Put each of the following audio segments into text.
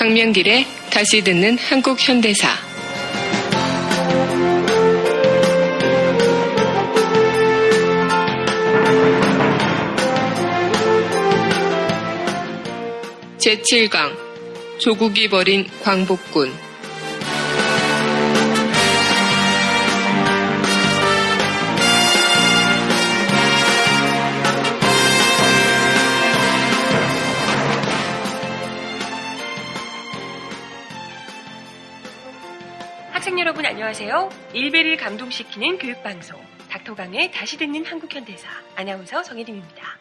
강명길의 다시 듣는 한국 현대사. 제7강 조국이 벌인 광복군. 학생 여러분 안녕하세요. 일베를 감동시키는 교육방송 닥터강의 다시 듣는 한국현대사 아나운서 정혜림입니다.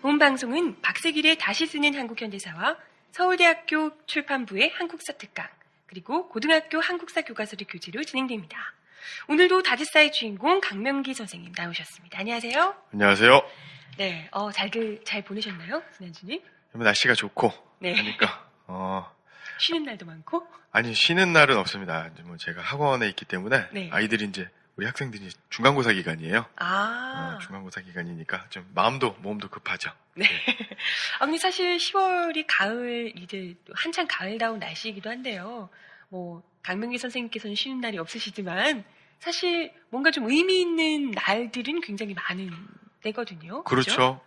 본 방송은 박세길의 다시 쓰는 한국현대사와 서울대학교 출판부의 한국사 특강 그리고 고등학교 한국사 교과서를 교재로 진행됩니다. 오늘도 다드사의 주인공 강명기 선생님 나오셨습니다. 안녕하세요. 안녕하세요. 네, 잘 보내셨나요, 지난주님? 날씨가 좋고 네. 하니까 쉬는 날도 많고? 아니 쉬는 날은 없습니다. 이제 뭐 제가 학원에 있기 때문에 네. 아이들이 이제 우리 학생들이 중간고사 기간이에요. 중간고사 기간이니까 좀 마음도 몸도 급하죠. 네. 근데 사실 10월이 가을 이제 한창 가을다운 날씨이기도 한데요. 뭐 강명기 선생님께서는 쉬는 날이 없으시지만 사실 뭔가 좀 의미 있는 날들은 굉장히 많은 때거든요. 그렇죠.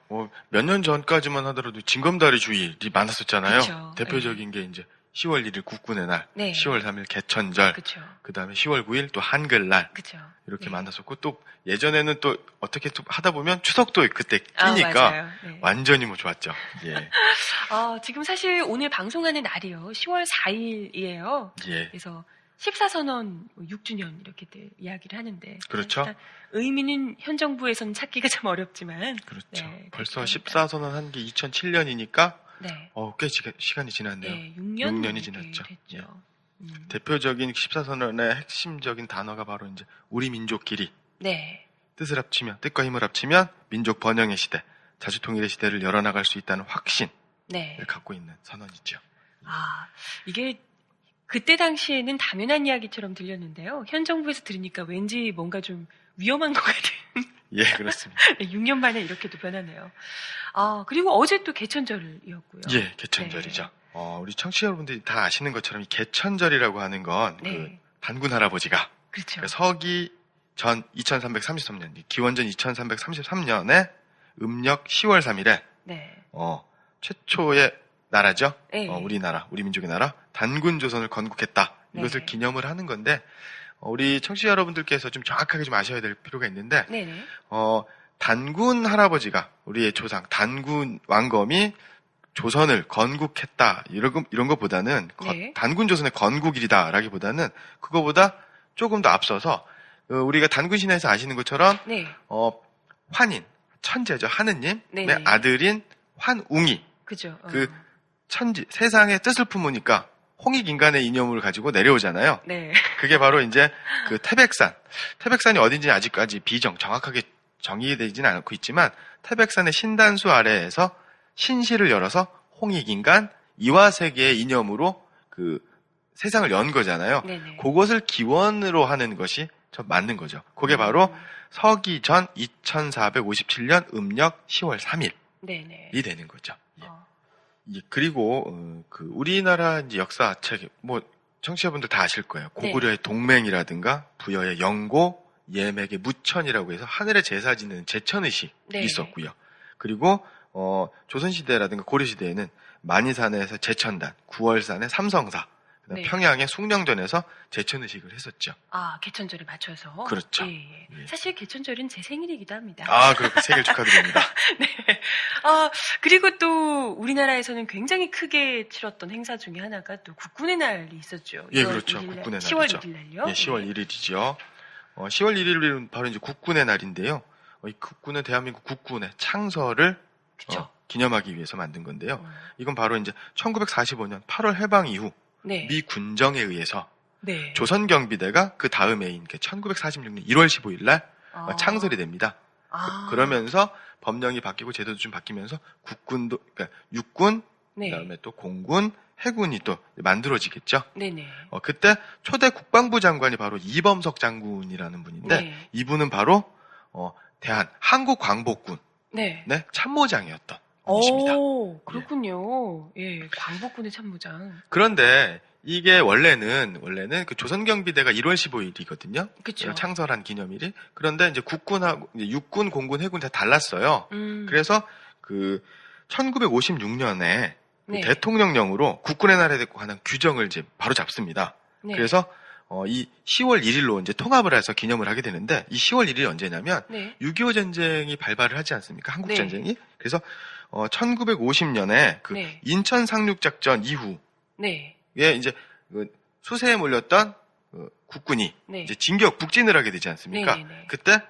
몇 년 전까지만 하더라도 징검다리 주일이 많았었잖아요. 그렇죠. 대표적인 게 이제 10월 1일 국군의 날, 네. 10월 3일 개천절, 그렇죠. 그 다음에 10월 9일 또 한글날, 그렇죠. 이렇게 네. 많았었고 또 예전에는 또 어떻게 또 하다 보면 추석도 그때 끼니까 맞아요. 네. 완전히 뭐 좋았죠. 예. 지금 사실 오늘 방송하는 날이요. 10월 4일이에요. 예. 그래서 14선언 6주년 이렇게 이야기를 하는데 그렇죠. 의미는 현 정부에서는 찾기가 좀 어렵지만 그렇죠. 네, 벌써 그렇습니다. 14선언 한 게 2007년이니까 네. 꽤 시간이 지났네요. 네, 6년이 지났죠. 됐죠. 예. 대표적인 14선언의 핵심적인 단어가 바로 이제 우리 민족끼리 네. 뜻과 힘을 합치면 민족 번영의 시대, 자주통일의 시대를 열어나갈 수 있다는 확신을 네. 갖고 있는 선언이죠. 이게 그때 당시에는 당연한 이야기처럼 들렸는데요. 현 정부에서 들으니까 왠지 뭔가 좀 위험한 것 같은. 예, 그렇습니다. 6년 만에 이렇게 또 변하네요. 그리고 어제 또 개천절이었고요. 예, 개천절이죠. 네. 우리 청취자 여러분들이 다 아시는 것처럼 이 개천절이라고 하는 건 네. 그 단군 할아버지가 그렇죠. 서기 전 2333년, 기원전 2333년에 음력 10월 3일에 네. 최초의 나라죠. 네. 우리나라, 우리 민족의 나라 단군 조선을 건국했다. 이것을 네. 기념을 하는 건데 우리 청취자 여러분들께서 좀 정확하게 좀 아셔야 될 필요가 있는데 네네. 단군 할아버지가 우리의 조상 단군 왕검이 조선을 건국했다 이런 것보다는 네. 단군 조선의 건국일이다라기보다는 그거보다 조금 더 앞서서 우리가 단군 신화에서 아시는 것처럼 네. 환인 천재죠 하느님의 네네. 아들인 환웅이 그죠. 천지 세상의 뜻을 품으니까 홍익인간의 이념을 가지고 내려오잖아요. 네. 그게 바로 이제 그 태백산이 어딘지 아직까지 정확하게 정의되지는 않고 있지만 태백산의 신단수 아래에서 신실을 열어서 홍익인간 이화세계의 이념으로 그 세상을 연 거잖아요. 네네. 그것을 기원으로 하는 것이 좀 맞는 거죠. 그게 바로 서기 전 2457년 음력 10월 3일이 네네. 되는 거죠. 예. 그리고 그 우리나라 이제 역사책 청취자분들 다 아실 거예요. 고구려의 동맹이라든가 부여의 영고, 예맥의 무천이라고 해서 하늘에 제사 지는 제천의식이 네. 있었고요. 그리고 조선시대라든가 고려시대에는 만이산에서 제천단, 구월산의 삼성사, 그다음 네. 평양의 숭령전에서 제천의식을 했었죠. 개천절에 맞춰서. 그렇죠. 예. 예. 사실 개천절은 제 생일이기도 합니다. 그렇게 생일 축하드립니다. 네. 그리고 또 우리나라에서는 굉장히 크게 치렀던 행사 중에 하나가 또 국군의 날이 있었죠. 예, 그렇죠. 국군의 날이죠. 10월 1일 날요. 예, 10월 1일이죠. 10월 1일은 바로 이제 국군의 날인데요. 이 국군은 대한민국 국군의 창설을 그렇죠. 기념하기 위해서 만든 건데요. 이건 바로 이제 1945년 8월 해방 이후 네. 미 군정에 의해서 네. 조선경비대가 그 다음 해인 1946년 1월 15일 날 창설이 됩니다. 그러면서 법령이 바뀌고 제도도 좀 바뀌면서 국군도, 그러니까 육군, 네. 그다음에 또 공군, 해군이 또 만들어지겠죠. 네네. 그때 초대 국방부 장관이 바로 이범석 장군이라는 분인데 네. 이분은 바로 한국광복군 네. 참모장이었던 분이십니다. 오, 그렇군요. 예, 광복군의 참모장. 그런데 이게 원래는 그 조선경비대가 1월 15일이거든요. 그쵸. 창설한 기념일이. 그런데 이제 국군하고 이제 육군, 공군, 해군 다 달랐어요. 그래서 그 1956년에 네. 대통령령으로 국군의 날에 대고 하는 규정을 이제 바로 잡습니다. 네. 그래서 이 10월 1일로 이제 통합을 해서 기념을 하게 되는데 이 10월 1일이 언제냐면 네. 6.25 전쟁이 발발을 하지 않습니까? 한국 네. 전쟁이. 그래서 1950년에 그 네. 인천 상륙작전 이후에 네. 이제 그 수세에 몰렸던 국군이 네. 이제 진격 북진을 하게 되지 않습니까? 네, 네, 네. 그때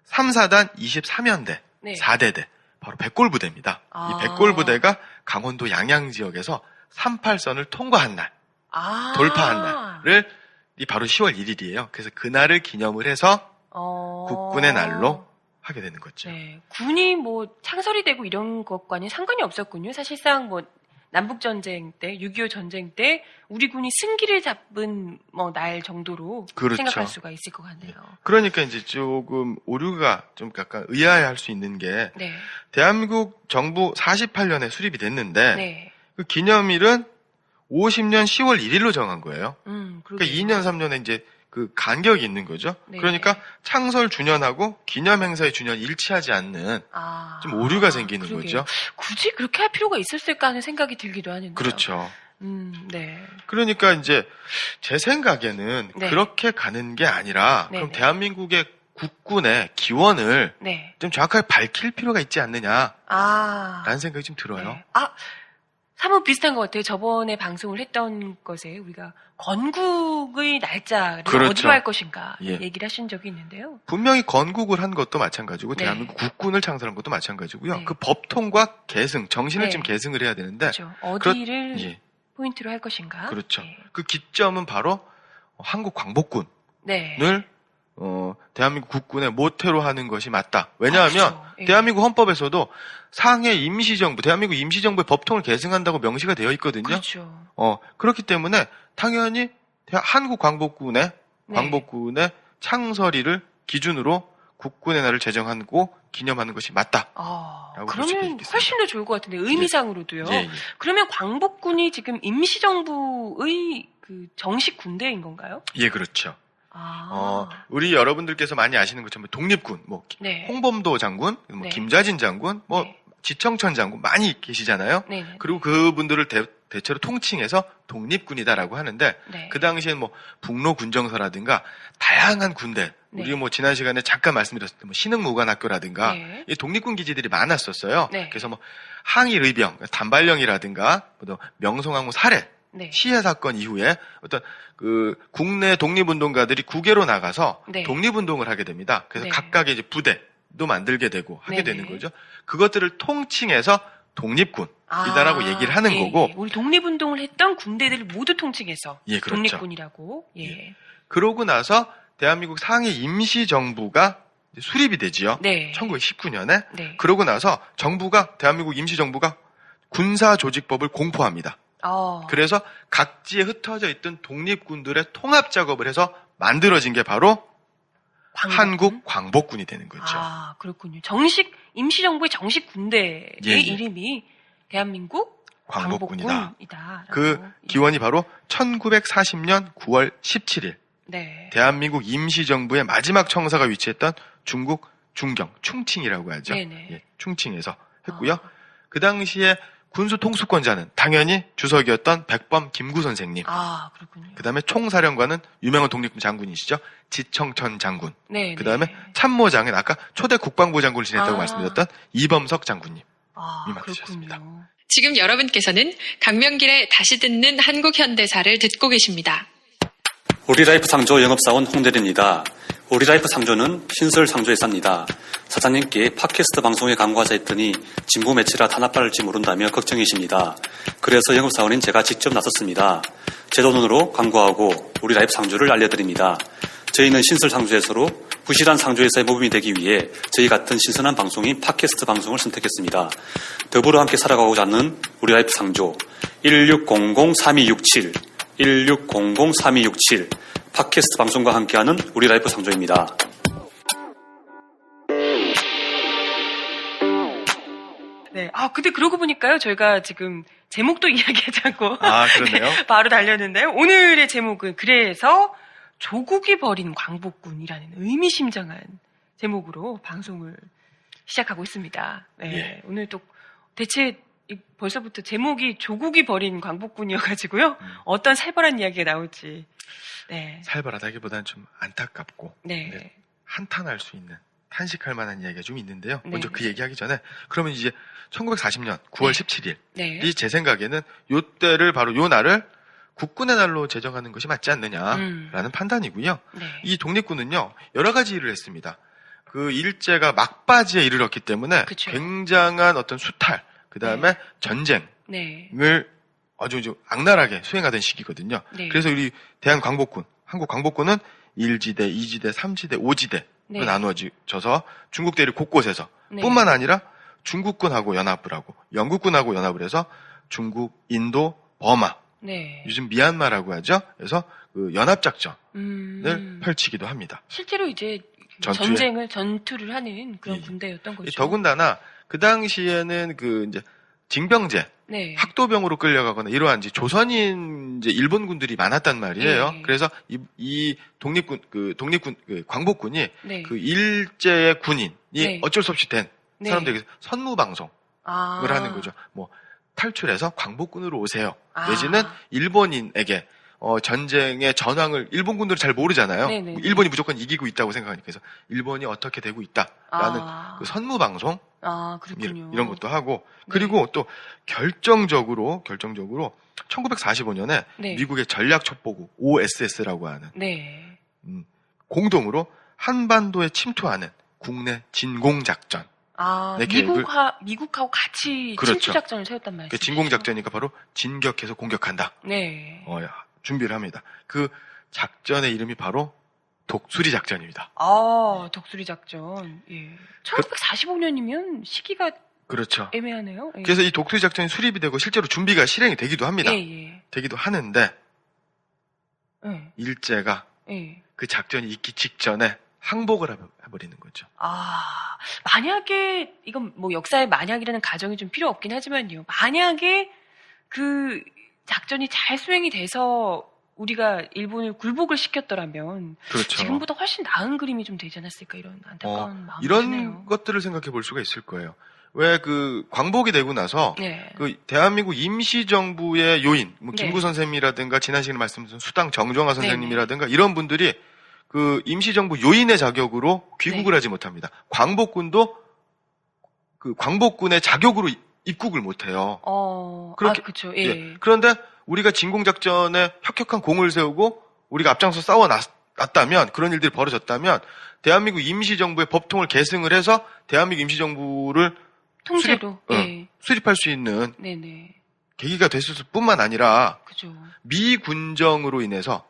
3사단 23연대 네. 4대대 바로 백골부대입니다. 아. 이 백골부대가 강원도 양양 지역에서 38선을 통과한 날, 돌파한 날을 이 바로 10월 1일이에요. 그래서 그날을 기념을 해서 국군의 날로 하게 되는 거죠. 네. 군이 뭐 창설이 되고 이런 것과는 상관이 없었군요. 사실상 뭐 남북전쟁 때, 6.25 전쟁 때 우리 군이 승기를 잡은 뭐 날 정도로 그렇죠. 생각할 수가 있을 것 같네요. 그러니까 이제 조금 오류가 좀 약간 의아해할 수 있는 게 네. 대한민국 정부 48년에 수립이 됐는데 네. 그 기념일은 50년 10월 1일로 정한 거예요. 그러니까 그러게요. 2년 3년에 이제 그 간격이 있는 거죠. 네. 그러니까 창설 주년하고 기념 행사의 주년이 일치하지 않는 좀 오류가 생기는 그러게요. 거죠. 굳이 그렇게 할 필요가 있었을까 하는 생각이 들기도 하는데요. 그렇죠. 네. 그러니까 이제 제 생각에는 네. 그렇게 가는 게 아니라 네, 그럼 네. 대한민국의 국군의 기원을 네. 좀 정확하게 밝힐 필요가 있지 않느냐라는 아. 생각이 좀 들어요. 네. 사뭇 비슷한 것 같아요. 저번에 방송을 했던 것에 우리가 건국의 날짜를 그렇죠. 어디로 할 것인가 예. 얘기를 하신 적이 있는데요. 분명히 건국을 한 것도 마찬가지고 네. 대한민국 국군을 창설한 것도 마찬가지고요. 네. 그 법통과 계승, 정신을 네. 좀 계승을 해야 되는데 그렇죠. 어디를 예, 포인트로 할 것인가. 그렇죠. 네. 그 기점은 바로 한국 광복군을 네. 대한민국 국군의 모태로 하는 것이 맞다. 왜냐하면 그렇죠. 예. 대한민국 헌법에서도 상해 임시정부, 대한민국 임시정부의 법통을 계승한다고 명시가 되어 있거든요. 그렇죠. 그렇기 때문에 당연히 한국 광복군의 네. 창설일을 기준으로 국군의 날을 제정하고 기념하는 것이 맞다. 라고 볼 수가 그러면 있겠습니다. 훨씬 더 좋을 것 같은데 의미상으로도요. 예, 예. 그러면 광복군이 지금 임시정부의 그 정식 군대인 건가요? 예, 그렇죠. 우리 여러분들께서 많이 아시는 것처럼 독립군, 네. 홍범도 장군, 네. 김자진 장군, 네. 지청천 장군 많이 계시잖아요. 네. 그리고 그분들을 대체로 통칭해서 독립군이다라고 하는데 네. 그 당시엔 북로군정서라든가 다양한 군대, 네. 우리 지난 시간에 잠깐 말씀드렸을 때 신흥무관학교라든가 네. 이 독립군 기지들이 많았었어요. 네. 그래서 항일의병, 단발령이라든가 명성황후 살해, 네. 시해 사건 이후에 어떤 그 국내 독립운동가들이 국외로 나가서 네. 독립운동을 하게 됩니다. 그래서 네. 각각의 이제 부대도 만들게 되고 하게 네네. 되는 거죠. 그것들을 통칭해서 독립군이다라고 얘기를 하는 예, 거고, 예. 우리 독립운동을 했던 군대들을 모두 통칭해서 예, 그렇죠. 독립군이라고. 예. 그러고 나서 대한민국 상해 임시정부가 이제 수립이 되지요. 네. 1919년에. 네. 그러고 나서 대한민국 임시정부가 군사조직법을 공포합니다. 그래서 각지에 흩어져 있던 독립군들의 통합 작업을 해서 만들어진 게 바로 한국 광복군이 되는 거죠. 그렇군요. 임시정부의 정식 군대의 예, 예. 이름이 대한민국 광복군이다. 광복군이다. 그 기원이 바로 1940년 9월 17일. 네. 대한민국 임시정부의 마지막 청사가 위치했던 중국 중경, 충칭이라고 하죠. 네네. 예, 충칭에서 했고요. 그 당시에 군수 통수권자는 당연히 주석이었던 백범 김구 선생님. 그렇군요. 그 다음에 총사령관은 유명한 독립군 장군이시죠. 지청천 장군. 네. 그 다음에 참모장은 아까 초대 국방부 장군을 지냈다고 아. 말씀드렸던 이범석 장군님. 맡으셨습니다. 그렇군요. 지금 여러분께서는 강명길의 다시 듣는 한국 현대사를 듣고 계십니다. 우리라이프 상조 영업사원 홍대리입니다. 우리라이프 상조는 신설 상조회사입니다. 사장님께 팟캐스트 방송에 광고하자 했더니 진부 매치라 단합할지 모른다며 걱정이십니다. 그래서 영업사원인 제가 직접 나섰습니다. 제 돈으로 광고하고 우리라이프 상조를 알려드립니다. 저희는 신설 상조회사로 부실한 상조회사의 모범이 되기 위해 저희 같은 신선한 방송인 팟캐스트 방송을 선택했습니다. 더불어 함께 살아가고자 하는 우리라이프 상조 1600-3267 1600-3267 팟캐스트 방송과 함께하는 우리라이프 상조입니다. 네. 근데 그러고 보니까요, 저희가 지금 제목도 이야기하자고. 아, 그렇네요. 바로 달렸는데요. 오늘의 제목은 그래서 조국이 버린 광복군이라는 의미심장한 제목으로 방송을 시작하고 있습니다. 네. 예. 오늘 또 대체 벌써부터 제목이 조국이 버린 광복군이어가지고요. 어떤 살벌한 이야기가 나올지. 네. 살벌하다기보다는 좀 안타깝고 네. 한탄할 수 있는 탄식할 만한 이야기가 좀 있는데요. 네. 먼저 그 얘기하기 전에 그러면 이제 1940년 9월 네. 17일 네. 이 제 생각에는 요 때를 바로 요 날을 국군의 날로 제정하는 것이 맞지 않느냐라는 판단이고요. 네. 이 독립군은요 여러 가지 일을 했습니다. 그 일제가 막바지에 이르렀기 때문에 그쵸. 굉장한 어떤 수탈, 그 다음에 전쟁을 네. 아주 악랄하게 수행하던 시기거든요. 네. 그래서 우리 대한광복군, 한국 광복군은 1지대, 2지대, 3지대, 5지대로 네. 나누어져서 중국 대륙 곳곳에서 네. 뿐만 아니라 중국군하고 연합을 하고 영국군하고 연합을 해서 중국, 인도, 버마, 네. 요즘 미얀마라고 하죠. 그래서 그 연합작전을 음. 펼치기도 합니다. 실제로 이제 전투에. 전투를 하는 그런 예. 군대였던 거죠. 더군다나 그 당시에는 그 이제 징병제, 네. 학도병으로 끌려가거나 이러한 이제 조선인 이제 일본군들이 많았단 말이에요. 네. 그래서 이 독립군 그 광복군이 네. 그 일제의 군인이 네. 어쩔 수 없이 된 네. 사람들에게 선무 방송을 아. 하는 거죠. 뭐 탈출해서 광복군으로 오세요. 아. 내지는 일본인에게 전쟁의 전황을 일본군들은 잘 모르잖아요. 네네. 일본이 무조건 이기고 있다고 생각하니까 그래서 일본이 어떻게 되고 있다라는 그 선무 방송 그렇군요. 이런 것도 하고 그리고 또 결정적으로 1945년에 네. 미국의 전략 첩보국 OSS라고 하는 네. 공동으로 한반도에 침투하는 국내 진공 작전. 네, 미국하고 같이 그렇죠. 침투 작전을 세웠단 말이죠. 그 진공 작전이니까 바로 진격해서 공격한다. 네. 준비를 합니다. 그 작전의 이름이 바로 독수리 작전입니다. 독수리 작전. 예. 1945년이면 시기가 그렇죠. 애매하네요. 예. 그래서 이 독수리 작전이 수립이 되고 실제로 준비가 실행이 되기도 합니다. 예. 되기도 하는데 예. 일제가 예. 그 작전이 있기 직전에 항복을 해버리는 거죠. 만약에 이건 뭐 역사의 만약이라는 가정이 좀 필요 없긴 하지만요. 만약에 그 작전이 잘 수행이 돼서 우리가 일본을 굴복을 시켰더라면 그렇죠. 지금보다 훨씬 나은 그림이 좀 되지 않았을까 이런 안타까운 마음이 이런 드네요. 것들을 생각해 볼 수가 있을 거예요. 왜 그 광복이 되고 나서 네. 그 대한민국 임시정부의 요인, 뭐 네. 김구 선생님이라든가 지난 시간에 말씀드린 수당 정정화 선생님이라든가 이런 분들이 그 임시정부 요인의 자격으로 귀국을 하지 못합니다. 광복군도 그 광복군의 자격으로 입국을 못해요. 그렇게- 그렇죠. 예. 그런데 우리가 진공작전에 혁혁한 공을 세우고 우리가 앞장서 싸워놨다면 그런 일들이 벌어졌다면 대한민국 임시정부의 법통을 계승을 해서 대한민국 임시정부를 통째로. 예. 수립할 수 있는 네네. 계기가 됐을 뿐만 아니라 그죠. 미 군정으로 인해서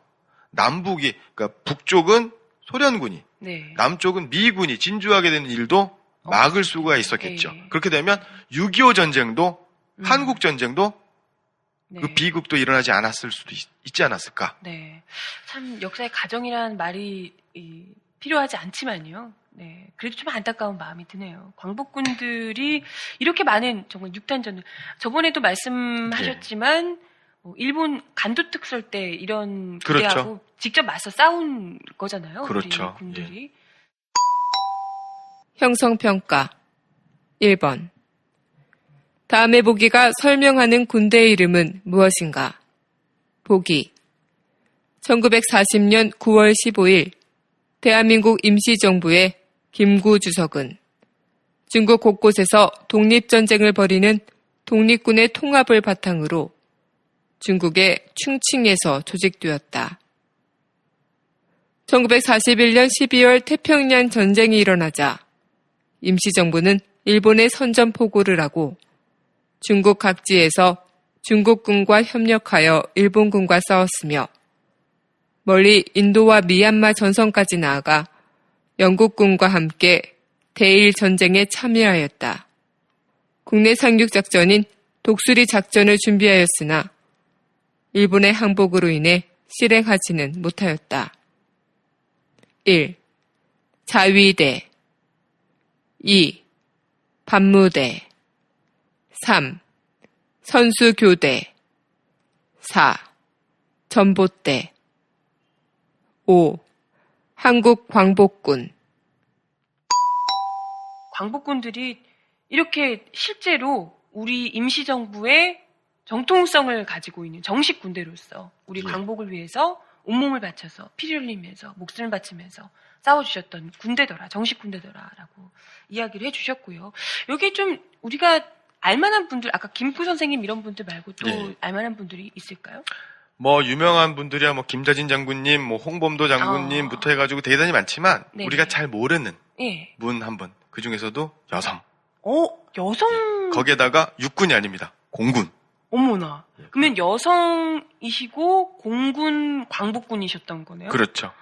그러니까 북쪽은 소련군이, 네. 남쪽은 미군이 진주하게 되는 일도 막을 수가 있었겠죠. 예. 그렇게 되면 6.25 전쟁도 한국 전쟁도 네. 그 비극도 일어나지 않았을 수도 있지 않았을까. 네. 참 역사의 가정이라는 말이 필요하지 않지만요. 네. 그래도 좀 안타까운 마음이 드네요. 광복군들이 이렇게 많은 정말 육탄전을 저번에도 말씀하셨지만 일본 간도 특설 때 이런 그렇죠. 부대하고 직접 맞서 싸운 거잖아요. 그렇죠. 우리 군들이. 형성평가 1번 다음의 보기가 설명하는 군대의 이름은 무엇인가? 보기 1940년 9월 15일 대한민국 임시정부의 김구 주석은 중국 곳곳에서 독립전쟁을 벌이는 독립군의 통합을 바탕으로 중국의 충칭에서 조직되었다. 1941년 12월 태평양 전쟁이 일어나자 임시정부는 일본에 선전포고를 하고 중국 각지에서 중국군과 협력하여 일본군과 싸웠으며 멀리 인도와 미얀마 전선까지 나아가 영국군과 함께 대일 전쟁에 참여하였다. 국내 상륙작전인 독수리 작전을 준비하였으나 일본의 항복으로 인해 실행하지는 못하였다. 1. 자위대 2. 반무대 3. 선수교대 4. 전봇대 5. 한국광복군 광복군들이 이렇게 실제로 우리 임시정부의 정통성을 가지고 있는 정식 군대로서 우리 예. 광복을 위해서 온몸을 바쳐서 피를 흘리면서 목숨을 바치면서 싸워주셨던 군대더라, 정식 군대더라라고 이야기를 해주셨고요. 여기 좀 우리가 알만한 분들, 아까 김구 선생님 이런 분들 말고 또 예. 알만한 분들이 있을까요? 뭐 유명한 분들이야 뭐 김자진 장군님, 뭐 홍범도 장군님부터 해가지고 대단히 많지만 네네. 우리가 잘 모르는 예. 분 한 분. 그 중에서도 여성. 여성. 거기에다가 육군이 아닙니다. 공군. 어머나. 예. 그러면 여성이시고 공군 광복군이셨던 거네요? 그렇죠.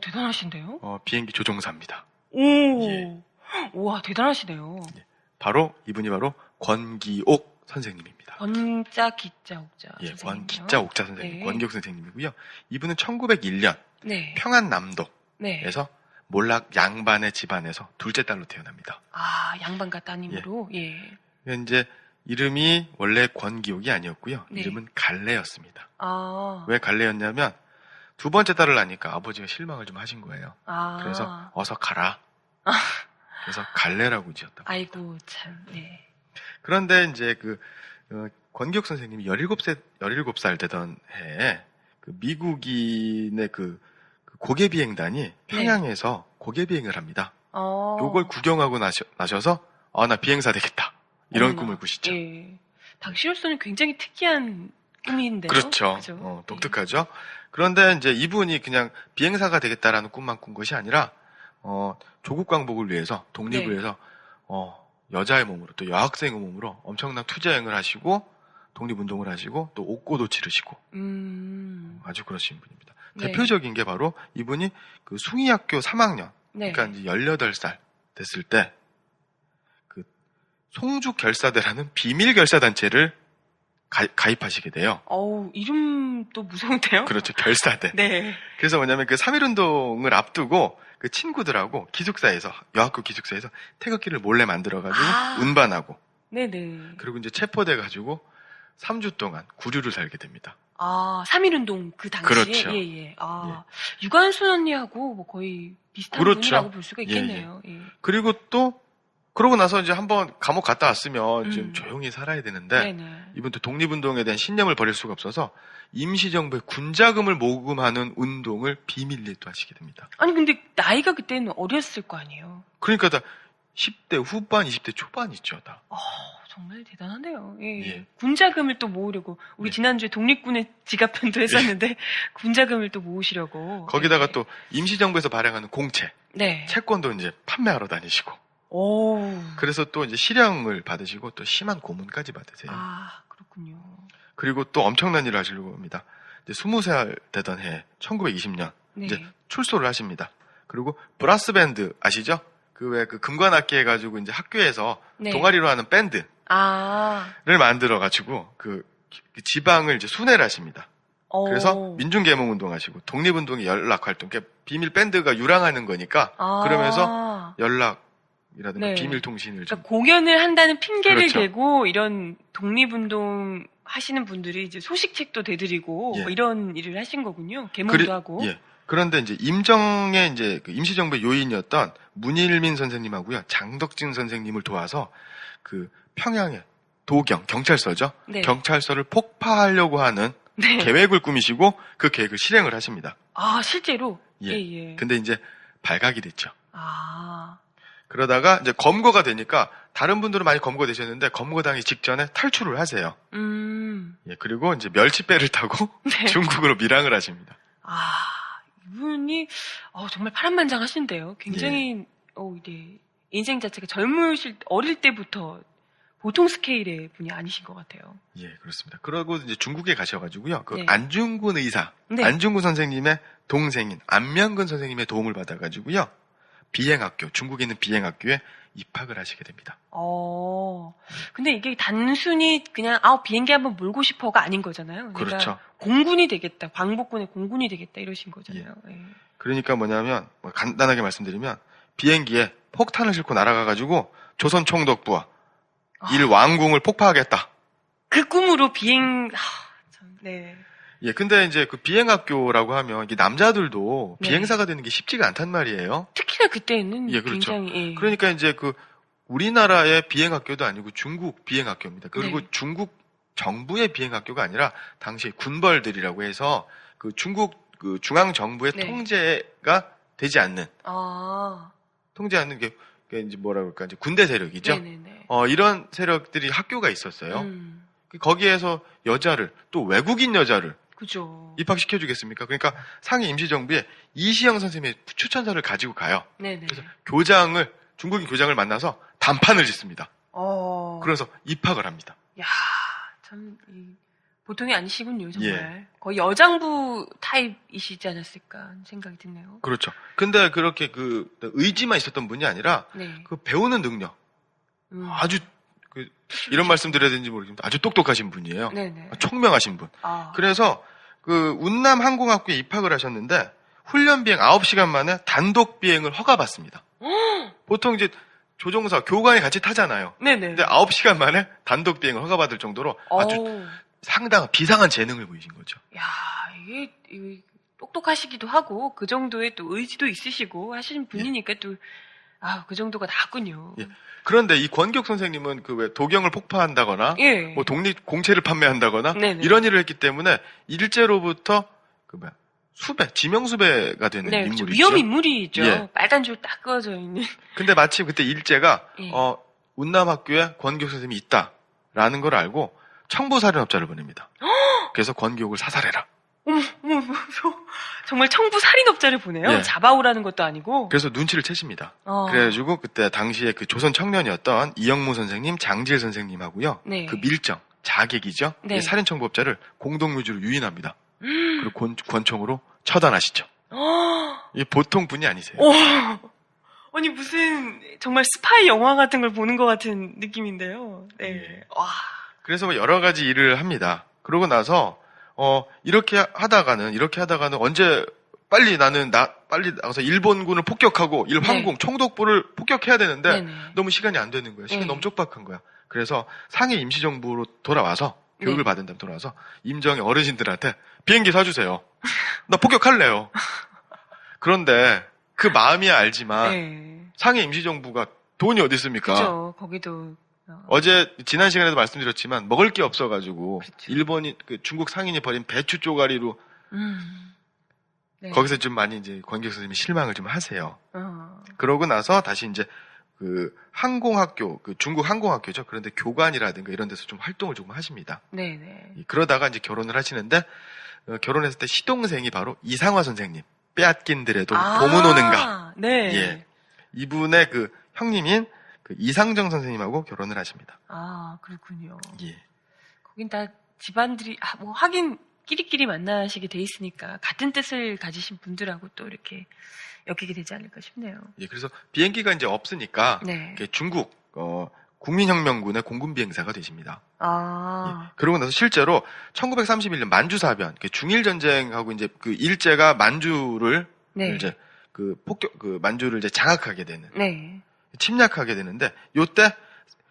대단하신데요? 비행기 조종사입니다. 오. 예. 우와, 대단하시네요. 바로 이분이 바로 권기옥 선생님입니다. 권자, 기자, 옥자. 예, 선생님이요? 권기자 옥자 선생님, 네. 권기옥 선생님이고요. 이분은 1901년 네. 평안남도에서 네. 몰락 양반의 집안에서 둘째 딸로 태어납니다. 아, 양반가 따님으로? 예. 이제 이름이 원래 권기옥이 아니었고요. 네. 이름은 갈래였습니다. 아. 왜 갈래였냐면 두 번째 딸을 낳으니까 아버지가 실망을 좀 하신 거예요. 아. 그래서 어서 가라. 그래서 갈래라고 지었다고. 아이고, 참, 네. 그런데 이제 권기옥 선생님이 17살 되던 해에 그 미국인의 그 고개 비행단이 평양에서 고개 비행을 합니다. 요걸 구경하고 나셔서 나 비행사 되겠다. 이런 어머나. 꿈을 꾸시죠. 예. 당시로서는 굉장히 특이한 꿈인데요. 그렇죠. 그죠? 독특하죠. 그런데 이제 이분이 그냥 비행사가 되겠다라는 꿈만 꾼 것이 아니라 조국 광복을 위해서 독립을 네. 위해서 여자의 몸으로 또 여학생의 몸으로 엄청난 투자행을 하시고 독립운동을 하시고 또 옥고도 치르시고 아주 그러신 분입니다. 네. 대표적인 게 바로 이분이 그 숭의학교 3학년 네. 그러니까 이제 18살 됐을 때 그 송죽결사대라는 비밀 결사단체를 가입하시게 돼요. 이름도 무서운데요? 그렇죠. 결사대. 네. 그래서 뭐냐면 그 3.1운동을 앞두고 그 친구들하고 기숙사에서, 여학교 기숙사에서 태극기를 몰래 만들어가지고 운반하고. 네네. 그리고 이제 체포돼가지고 3주 동안 구류를 살게 됩니다. 3.1운동 그 당시에? 그렇죠. 예. 유관순 언니하고 뭐 거의 비슷한 그렇죠. 분이라고 볼 수가 있겠네요. 예. 그리고 또, 그러고 나서 이제 한번 감옥 갔다 왔으면 좀 음. 조용히 살아야 되는데, 네네. 이분도 독립운동에 대한 신념을 버릴 수가 없어서 임시정부의 군자금을 모금하는 운동을 비밀리에 또 하시게 됩니다. 아니 근데 나이가 그때는 어렸을 거 아니에요? 그러니까 다 10대 후반, 20대 초반이죠, 다. 정말 대단하네요. 예. 예. 군자금을 또 모으려고 우리 예. 지난주에 독립군의 지갑편도 했었는데 군자금을 또 모으시려고. 거기다가 예. 또 임시정부에서 발행하는 공채, 네. 채권도 이제 판매하러 다니시고. 오. 그래서 또 이제 실형을 받으시고 또 심한 고문까지 받으세요. 그렇군요. 그리고 또 엄청난 일을 하시려고 합니다. 이제 20살 되던 해 1920년 네. 이제 출소를 하십니다. 그리고 브라스 밴드 아시죠? 그 금관악기 해가지고 이제 학교에서 네. 동아리로 하는 밴드를 아. 만들어가지고 그 지방을 이제 순회를 하십니다. 그래서 오. 민중계몽운동 하시고 독립운동의 연락활동, 그러니까 비밀 밴드가 유랑하는 거니까 그러면서 연락이라든가 네. 비밀통신을 좀 그러니까 공연을 한다는 핑계를 그렇죠. 대고 이런 독립운동 하시는 분들이 이제 소식책도 대드리고 예. 뭐 이런 일을 하신 거군요. 계몽도 하고. 예. 그런데 이제 임정의 이제 그 임시정부의 요인이었던 문일민 선생님하고요, 장덕진 선생님을 도와서 그 평양의 도경 경찰서죠. 네. 경찰서를 폭파하려고 하는 네. 계획을 꾸미시고 그 계획을 실행을 하십니다. 실제로? 예. 예. 근데 이제 발각이 됐죠. 아. 그러다가 이제 검거가 되니까 다른 분들은 많이 검거되셨는데 검거당하기 직전에 탈출을 하세요. 예, 그리고 이제 멸치배를 타고 네. 중국으로 밀항을 하십니다. 이분이 정말 파란만장하신데요. 굉장히 이제 인생 자체가 어릴 때부터 보통 스케일의 분이 아니신 것 같아요. 예, 그렇습니다. 그러고 이제 중국에 가셔가지고요. 그 네. 안중근 의사, 네. 안중근 선생님의 동생인 안명근 선생님의 도움을 받아가지고요. 중국에 있는 비행학교에 입학을 하시게 됩니다. 근데 이게 단순히 그냥 비행기 한번 몰고 싶어가 아닌 거잖아요. 그러니까 그렇죠. 공군이 되겠다, 광복군의 공군이 되겠다 이러신 거잖아요. 예. 그러니까 뭐냐면 간단하게 말씀드리면 비행기에 폭탄을 싣고 날아가가지고 조선 총독부와 일왕궁을 폭파하겠다. 그 꿈으로 참, 네. 예, 근데 이제 그 비행학교라고 하면 이게 남자들도 네. 비행사가 되는 게 쉽지가 않단 말이에요. 특히나 그때는 예, 그렇죠. 굉장히, 예. 그러니까 이제 그 우리나라의 비행학교도 아니고 중국 비행학교입니다. 그리고 네. 중국 정부의 비행학교가 아니라 당시 군벌들이라고 해서 그 중국 그 중앙 정부의 네. 통제가 되지 않는 아, 통제하는 게 이제 뭐라 그럴까 이제 군대 세력이죠. 네네네. 이런 세력들이 학교가 있었어요. 음, 거기에서 여자를 또 외국인 여자를 그죠. 입학시켜 주겠습니까? 그러니까 상해 임시정부에 이시영 선생님의 추천서를 가지고 가요. 네네. 그래서 중국인 교장을 만나서 담판을 짓습니다. 그래서 입학을 합니다. 야, 참, 보통이 아니시군요, 정말. 예. 거의 여장부 타입이시지 않았을까 하는 생각이 드네요. 그렇죠. 근데 그렇게 그 의지만 있었던 분이 아니라 네. 그 배우는 능력 아주 이런 말씀 드려야 되는지 모르겠지만 아주 똑똑하신 분이에요. 네네. 총명하신 분. 아, 그래서 그 운남 항공학교에 입학을 하셨는데 훈련 비행 9시간 만에 단독 비행을 허가받습니다. 보통 이제 조종사 교관이 같이 타잖아요. 네네. 근데 9시간 만에 단독 비행을 허가받을 정도로 아주 어우, 상당한 비상한 재능을 보이신 거죠. 야, 이게 똑똑하시기도 하고, 그 정도의 또 의지도 있으시고 하시는 분이니까 또, 그 정도가 낫군요. 예. 그런데 이 권기옥 선생님은 그 왜 도경을 폭파한다거나 예. 뭐 독립 공채를 판매한다거나 네네. 이런 일을 했기 때문에 일제로부터 지명수배가 되는 네, 인물이죠. 위험 인물이죠. 예. 빨간 줄 딱 그어져 있는. 근데 마침 그때 일제가 예. 운남학교에 권기옥 선생님이 있다라는 걸 알고 청부살인업자를 보냅니다. 그래서 권기옥을 사살해라. 어머, 정말 청부 살인업자를 보내요. 예. 잡아오라는 것도 아니고. 그래서 눈치를 채십니다. 어. 그래가지고 그때 당시에 그 조선 청년이었던 이영무 선생님, 장지일 선생님하고요. 네. 그 밀정, 자객이죠. 네. 이 살인 청부업자를 공동묘지로 유인합니다. 그리고 권총으로 처단하시죠. 이 보통 분이 아니세요. 아니 무슨 정말 스파이 영화 같은 걸 보는 것 같은 느낌인데요. 네. 예. 와. 그래서 뭐 여러 가지 일을 합니다. 그러고 나서 이렇게 하다가는 언제 빨리 나가서 일본군을 폭격하고 일황공 총독부를 폭격해야 되는데 네네. 너무 시간이 안 되는 거야. 시간이 네. 너무 촉박한 거야. 그래서 상해 임시정부로 돌아와서 교육을 네. 받은 다음에 돌아와서 임정의 어르신들한테 비행기 사주세요. 나 폭격할래요. 그런데 그 마음이야 알지만 네. 상해 임시정부가 돈이 어디 있습니까? 그죠. 거기도. 어제 지난 시간에도 말씀드렸지만 먹을 게 없어가지고 그렇죠. 중국 상인이 버린 배추 쪼가리로 네. 거기서 좀 많이 이제 권기옥 선생님이 실망을 좀 하세요. 어. 그러고 나서 다시 이제 그 항공학교, 그 중국 항공학교죠. 그런데 교관이라든가 이런 데서 좀 활동을 조금 하십니다. 네네. 그러다가 이제 결혼을 하시는데 결혼했을 때 시동생이 바로 이상화 선생님. 빼앗긴들에도 봄은 오는가. 네. 예. 이분의 그 형님인 그 이상정 선생님하고 결혼을 하십니다. 아, 그렇군요. 예. 거긴 다 집안들이, 뭐, 하긴, 끼리끼리 만나시게 돼 있으니까, 같은 뜻을 가지신 분들하고 또 이렇게 엮이게 되지 않을까 싶네요. 예, 그래서 비행기가 이제 없으니까 네. 중국 국민혁명군의 공군 비행사가 되십니다. 아, 예, 그러고 나서 실제로 1931년 만주 사변, 중일 전쟁하고 이제 그 일제가 만주를 네. 이제 만주를 이제 장악하게 되는, 네. 침략하게 되는데 요때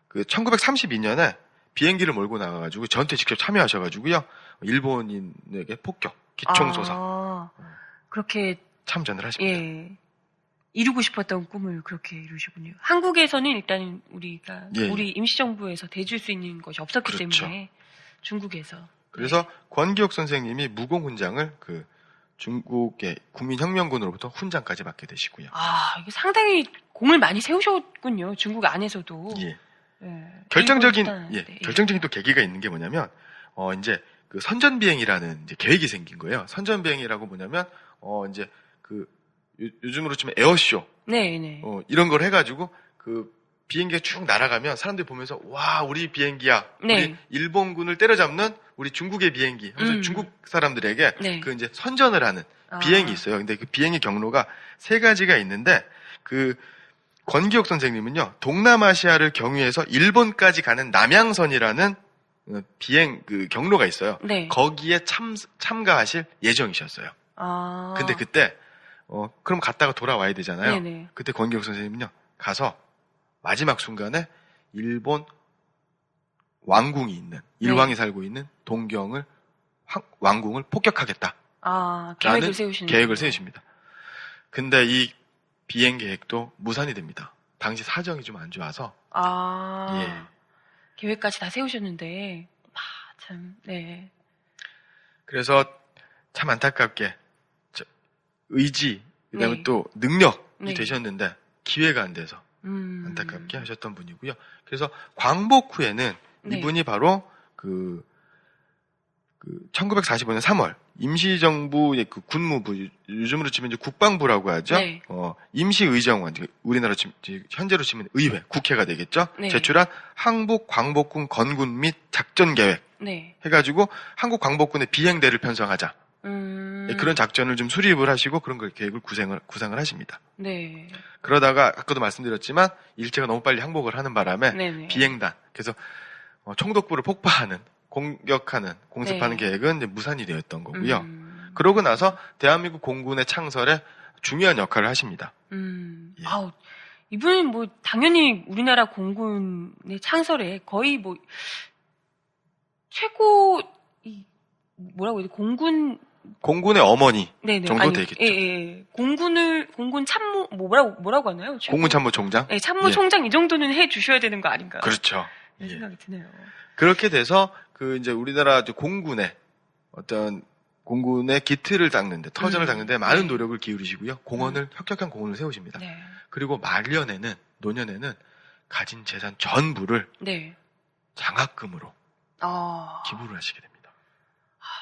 그 1932년에 비행기를 몰고 나가가지고 전투에 직접 참여하셔가지고요 일본인에게 폭격, 기총소사 그렇게 참전을 하십니다. 예. 이루고 싶었던 꿈을 그렇게 이루시군요. 한국에서는 일단 우리가 예, 예. 우리 임시정부에서 대줄 수 있는 것이 없었기 그렇죠. 때문에 중국에서 그래서 권기옥 선생님이 무공훈장을 그 중국의 국민혁명군으로부터 훈장까지 받게 되시고요. 이게 상당히 공을 많이 세우셨군요. 중국 안에서도. 예. 예. 결정적인 일본 결정적인 또 계기가 있는 게 뭐냐면 이제 그 선전 비행이라는 이제 계획이 생긴 거예요. 선전 비행이라고 뭐냐면 이제 그 요즘으로 치면 에어쇼 네. 이런 걸 해가지고 그 비행기가 쭉 날아가면 사람들이 보면서 와 우리 비행기야, 네. 우리 일본군을 때려잡는 우리 중국의 비행기. 그래서 중국 사람들에게 네. 그 이제 선전을 하는 비행이 있어요. 근데 그 비행의 경로가 세 가지가 있는데 그 권기옥 선생님은요 동남아시아를 경유해서 일본까지 가는 남양선이라는 비행 그 경로가 있어요. 네. 거기에 참가하실 예정이셨어요. 근데 그때 그럼 갔다가 돌아와야 되잖아요. 네네. 그때 권기옥 선생님은요 가서 마지막 순간에 일본 왕궁이 있는 일왕이 살고 있는 동경을 왕궁을 폭격하겠다. 계획을 라는 세우시는 계획을 거군요. 세우십니다. 근데 이 비행 계획도 무산이 됩니다. 당시 사정이 좀 안 좋아서. 예. 계획까지 다 세우셨는데, 참, 네. 그래서 참 안타깝게 의지, 그다음에 네. 또 능력이 네. 되셨는데 기회가 안 돼서 안타깝게 음. 하셨던 분이고요. 그래서 광복 후에는 네. 이분이 바로 그 1945년 3월 임시정부 그 군무부, 요즘으로 치면 이제 국방부라고 하죠. 네. 임시의정원, 우리나라 현재로 치면 의회, 국회가 되겠죠. 네. 제출한 한국 광복군 건군 및 작전 계획 네. 해가지고 한국 광복군의 비행대를 편성하자. 그런 작전을 좀 수립을 하시고 그런 걸 계획을 구상을 하십니다. 네. 그러다가 아까도 말씀드렸지만 일제가 너무 빨리 항복을 하는 바람에 네네. 비행단, 그래서 총독부를 폭파하는, 공격하는, 공습하는 네. 계획은 이제 무산이 되었던 거고요. 그러고 나서 대한민국 공군의 창설에 중요한 역할을 하십니다. 예. 이분은 뭐 당연히 우리나라 공군의 창설에 거의 뭐 최고 뭐라고 해야 돼? 공군의 어머니 네네. 정도 되겠죠. 예. 공군 참모 뭐라고 하나요? 최고? 공군 참모총장? 네, 참모총장 이 정도는 해 주셔야 되는 거 아닌가? 그렇죠. 이런 예. 생각이 드네요. 그렇게 돼서 이제 우리나라 공군의 어떤 공군의 기틀을 닦는데, 터전을 닦는데 많은 네. 노력을 기울이시고요. 혁혁한 공원을 세우십니다. 네. 그리고 노년에는 가진 재산 전부를 네. 장학금으로 기부를 하시게 됩니다.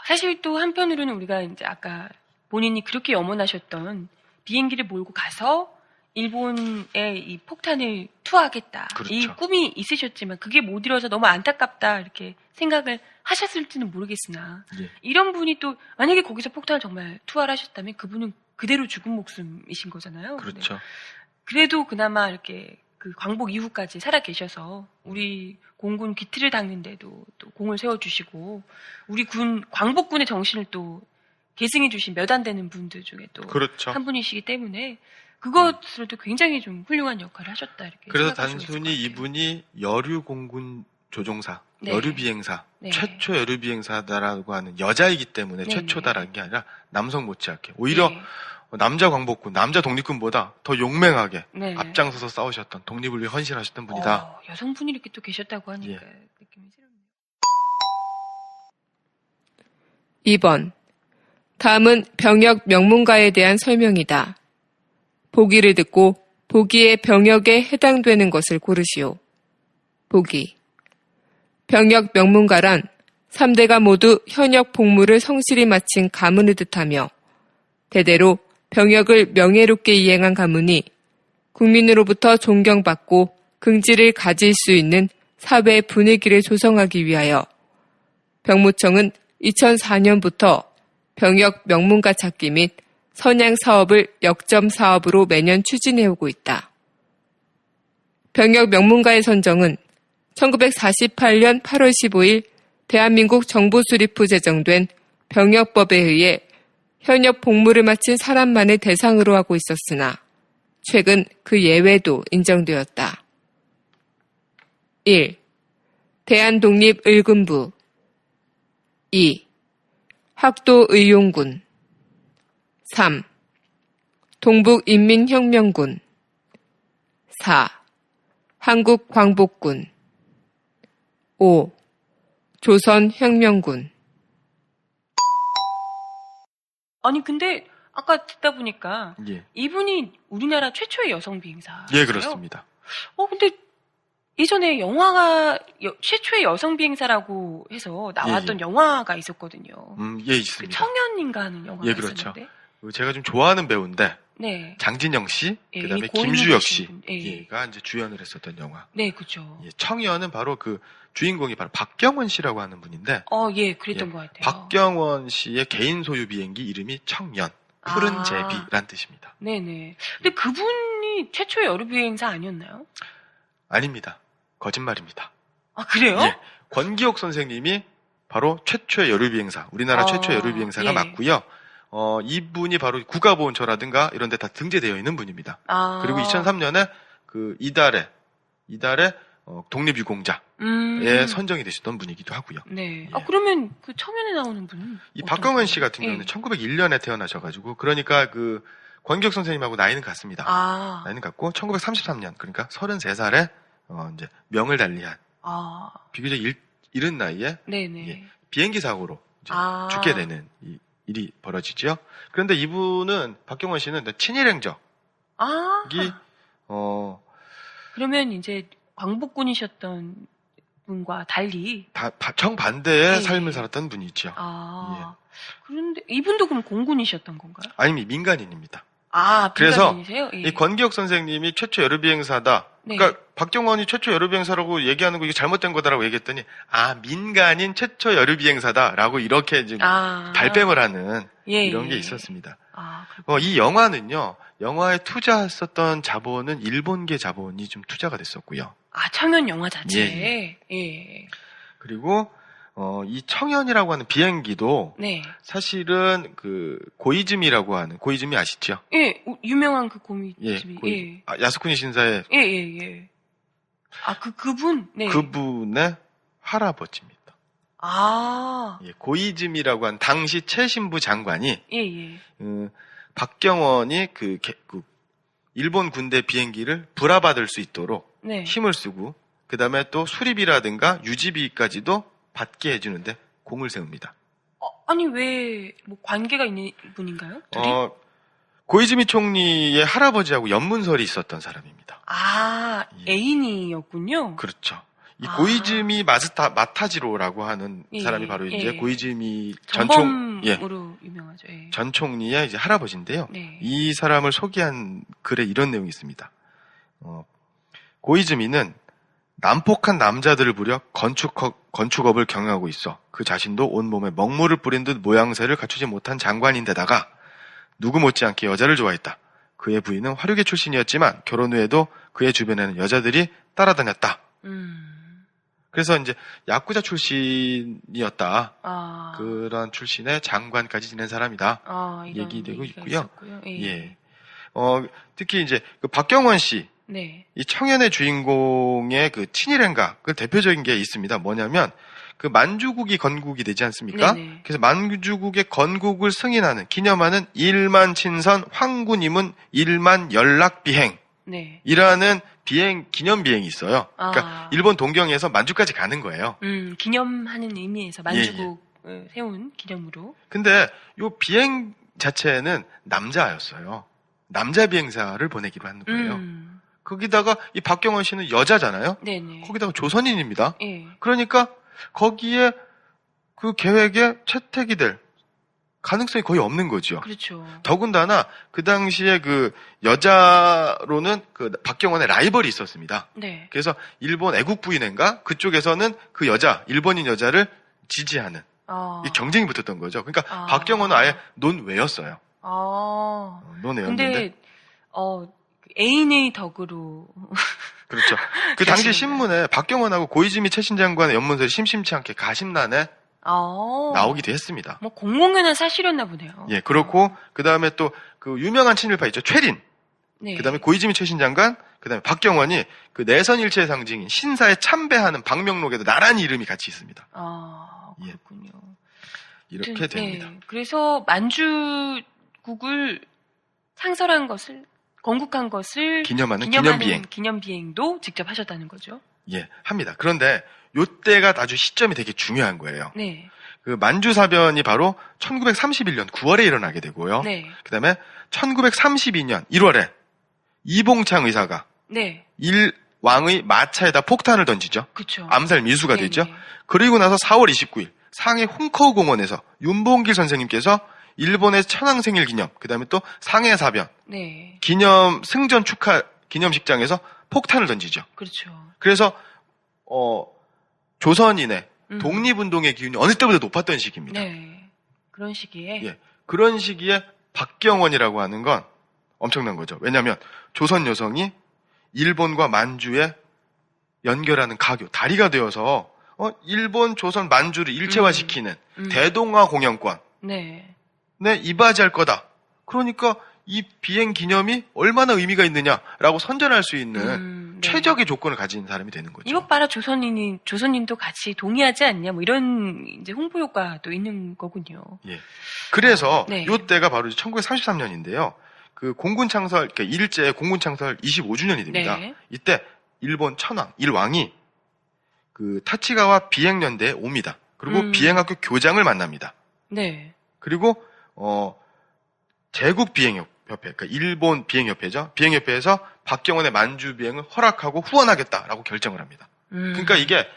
사실 또 한편으로는 우리가 이제 아까 본인이 그렇게 염원하셨던 비행기를 몰고 가서 일본에 이 폭탄을 투하하겠다. 그렇죠. 이 꿈이 있으셨지만 그게 못 이뤄서 너무 안타깝다 이렇게 생각을 하셨을지는 모르겠으나 예. 이런 분이 또 만약에 거기서 폭탄을 정말 투하를 하셨다면 그분은 그대로 죽은 목숨이신 거잖아요. 그렇죠. 네. 그래도 그나마 이렇게 그 광복 이후까지 살아 계셔서 우리 공군 기틀을 닦는데도 또 공을 세워주시고 우리 광복군의 정신을 또 계승해 주신 몇 안 되는 분들 중에 또 한 그렇죠. 분이시기 때문에 그것으로도 굉장히 좀 훌륭한 역할을 하셨다 이렇게 그래서 생각할 수가 있을 단순히 것 같아요. 이분이 여류공군 조종사, 네. 여류비행사, 네. 최초 여류비행사다라고 하는 여자이기 때문에 네. 최초다라는 게 아니라 남성 못지않게 오히려 네. 남자 광복군, 남자 독립군보다 더 용맹하게 네. 앞장서서 싸우셨던, 독립을 위해 헌신하셨던 분이다. 여성분이 이렇게 또 계셨다고 하니까 예. 느낌이 새롭네요. 2번. 다음은 병역 명문가에 대한 설명이다. 보기를 듣고 보기의 병역에 해당되는 것을 고르시오. 보기. 병역 명문가란 3대가 모두 현역 복무를 성실히 마친 가문을 뜻하며 대대로 병역을 명예롭게 이행한 가문이 국민으로부터 존경받고 긍지를 가질 수 있는 사회 분위기를 조성하기 위하여 병무청은 2004년부터 병역 명문가 찾기 및 선양 사업을 역점 사업으로 매년 추진해오고 있다. 병역 명문가의 선정은 1948년 8월 15일 대한민국 정부 수립 후 제정된 병역법에 의해 현역 복무를 마친 사람만을 대상으로 하고 있었으나 최근 그 예외도 인정되었다. 1. 대한독립의군부 2. 학도의용군 3. 동북인민혁명군 4. 한국광복군 5. 조선혁명군 아니 근데 아까 듣다 보니까 예. 이분이 우리나라 최초의 여성 비행사. 예, 그렇습니다. 근데 예전에 영화가 최초의 여성 비행사라고 해서 나왔던 예. 영화가 있었거든요. 예, 그 있습니다. 청년인가 하는 영화가 예, 그렇죠. 있었는데. 제가 좀 좋아하는 배우인데, 네. 장진영 씨, 예, 그다음에 이 고인물 김주혁 되신 씨, 분. 예. 가 이제 주연을 했었던 영화. 네, 그렇죠. 예, 청년은 바로 그 주인공이 바로 박경원 씨라고 하는 분인데, 예, 그랬던 예, 것 같아요. 박경원 씨의 개인 소유 비행기 이름이 청년, 푸른 제비란 뜻입니다. 네네. 근데 그분이 최초의 여류 비행사 아니었나요? 아닙니다. 거짓말입니다. 아, 그래요? 예, 권기옥 선생님이 바로 최초의 여류 비행사, 우리나라 최초의 여류 비행사가 예. 맞고요. 이분이 바로 국가보훈처라든가 이런 데 다 등재되어 있는 분입니다. 그리고 2003년에 그 이달에 독립유공자에 선정이 되셨던 분이기도 하고요. 네. 예. 그러면 그 청년에 나오는 분은 이 어떤 박경원 씨 분이에요? 같은 경우는 1901년에 태어나셔가지고 그러니까 그 권기혁 선생님하고 나이는 같습니다. 아, 나이는 같고 1933년 그러니까 33살에 이제 명을 달리한 비교적 이른 나이에 네네. 예, 비행기 사고로 이제 아. 죽게 되는 이 일이 벌어지죠. 그런데 이분은 박경원 씨는 친일행적이 그러면 이제 광복군이셨던 분과 달리 정반대의 예. 삶을 살았던 분이죠. 그런데 이분도 그럼 공군이셨던 건가요? 아니면 민간인입니다. 그래서 그래서 이 권기혁 선생님이 최초 여류비행사다. 네. 그러니까 박경원이 최초 여류비행사라고 얘기하는 거 이게 잘못된 거다라고 얘기했더니 민간인 최초 여류비행사다라고 이렇게 지금 발뺌을 하는 이런 게 있었습니다. 이 영화는요. 영화에 투자했었던 자본은 일본계 자본이 좀 투자가 됐었고요. 청년 영화 자체에. 예. 그리고 이 청년이라고 하는 비행기도 네. 사실은 그 고이즈미라고 하는 고이즈미 아시죠? 예, 유명한 그 예, 고미즈미. 야스쿠니 신사의 예. 그분? 네. 그분의 할아버지입니다. 예, 고이즈미라고 한 당시 최신부 장관이 예. 박경원이 그 일본 군대 비행기를 불화받을 수 있도록 네. 힘을 쓰고 그 다음에 또 수리비라든가 유지비까지도 받게 해주는데 공을 세웁니다. 아니 왜 뭐 관계가 있는 분인가요? 둘이? 고이즈미 총리의 할아버지하고 연문설이 있었던 사람입니다. 예. 애인이었군요. 그렇죠. 이 고이즈미 마타지로라고 하는 사람이 바로 이제 고이즈미 전범으로 유명하죠. 예. 전 총리의 이제 할아버지인데요. 네. 이 사람을 소개한 글에 이런 내용이 있습니다. 고이즈미는 난폭한 남자들을 부려 건축업을 경영하고 있어 그 자신도 온몸에 먹물을 뿌린 듯 모양새를 갖추지 못한 장관인데다가 누구 못지않게 여자를 좋아했다. 그의 부인은 화류계 출신이었지만 결혼 후에도 그의 주변에는 여자들이 따라다녔다. 그래서 이제 야쿠자 출신이었다. 그런 출신의 장관까지 지낸 사람이다. 얘기되고 있고요. 예. 특히 이제 그 박경원 씨, 네. 이 청년의 주인공의 그 친일행각 그 대표적인 게 있습니다. 뭐냐면 그 만주국이 건국이 되지 않습니까? 네네. 그래서 만주국의 건국을 승인하는 기념하는 일만 친선 황군임은 일만 연락 비행. 네. 이라는 기념 비행이 있어요. 그러니까 일본 동경에서 만주까지 가는 거예요. 기념하는 의미에서 만주국을 세운 기념으로. 근데 요 비행 자체는 남자였어요. 남자 비행사를 보내기로 한 거예요. 거기다가 이 박경원 씨는 여자잖아요. 네네. 거기다가 조선인입니다. 예. 그러니까 거기에 그 계획에 채택이 될 가능성이 거의 없는 거죠. 그렇죠. 더군다나 그 당시에 그 여자로는 그 박경원의 라이벌이 있었습니다. 네. 그래서 일본 애국 부인회인가 그쪽에서는 그 일본인 여자를 지지하는 이 경쟁이 붙었던 거죠. 그러니까 박경원은 아예 논외였어요. 논외였는데. 근데 애인의 덕으로. 그렇죠. 그 당시 신문에 박경원하고 고이즈미 최신 장관의 연문설이 심심치 않게 가심란에 나오기도 했습니다. 뭐 공공연한 사실이었나 보네요. 예, 그렇고 그 다음에 또 그 유명한 친일파 있죠. 최린. 네. 그 다음에 고이즈미 최신 장관. 그 다음에 박경원이 그 내선 일체의 상징인 신사에 참배하는 방명록에도 나란히 이름이 같이 있습니다. 그렇군요. 이렇게 됩니다. 네. 그래서 만주국을 창설한 것을 건국한 것을 기념하는 기념비행도 직접 하셨다는 거죠. 예, 합니다. 그런데 요때가 아주 시점이 되게 중요한 거예요. 네. 그 만주사변이 바로 1931년 9월에 일어나게 되고요. 네. 그 다음에 1932년 1월에 이봉창 의사가 네. 일왕의 마차에다 폭탄을 던지죠. 그렇죠. 암살 미수가 네네. 되죠. 그리고 나서 4월 29일 상해 홍커우 공원에서 윤봉길 선생님께서 일본의 천황생일 기념, 그 다음에 또 상해사변 네. 기념 승전 축하 기념식장에서 폭탄을 던지죠. 그렇죠. 그래서 조선인의 독립운동의 기운이 어느 때보다 높았던 시기입니다. 네. 그런 시기에. 예, 그런 시기에 박경원이라고 하는 건 엄청난 거죠. 왜냐하면 조선 여성이 일본과 만주에 연결하는 가교, 다리가 되어서 일본, 조선, 만주를 일체화시키는 대동아 공영권 네. 이바지할 거다. 그러니까 이 비행 기념이 얼마나 의미가 있느냐라고 선전할 수 있는 네. 최적의 조건을 가진 사람이 되는 거죠. 이것 봐라, 조선인도 같이 동의하지 않냐, 뭐 이런 이제 홍보 효과도 있는 거군요. 예. 그래서 네. 요때가 바로 1933년인데요. 그 공군 창설, 그러니까 일제 공군 창설 25주년이 됩니다. 네. 이때 일본 천황, 일왕이 그 타치가와 비행연대에 옵니다. 그리고 비행학교 교장을 만납니다. 네. 그리고 제국 비행협회, 그러니까 일본 비행협회죠. 비행협회에서 박경원의 만주 비행을 허락하고 후원하겠다라고 결정을 합니다. 그러니까 이게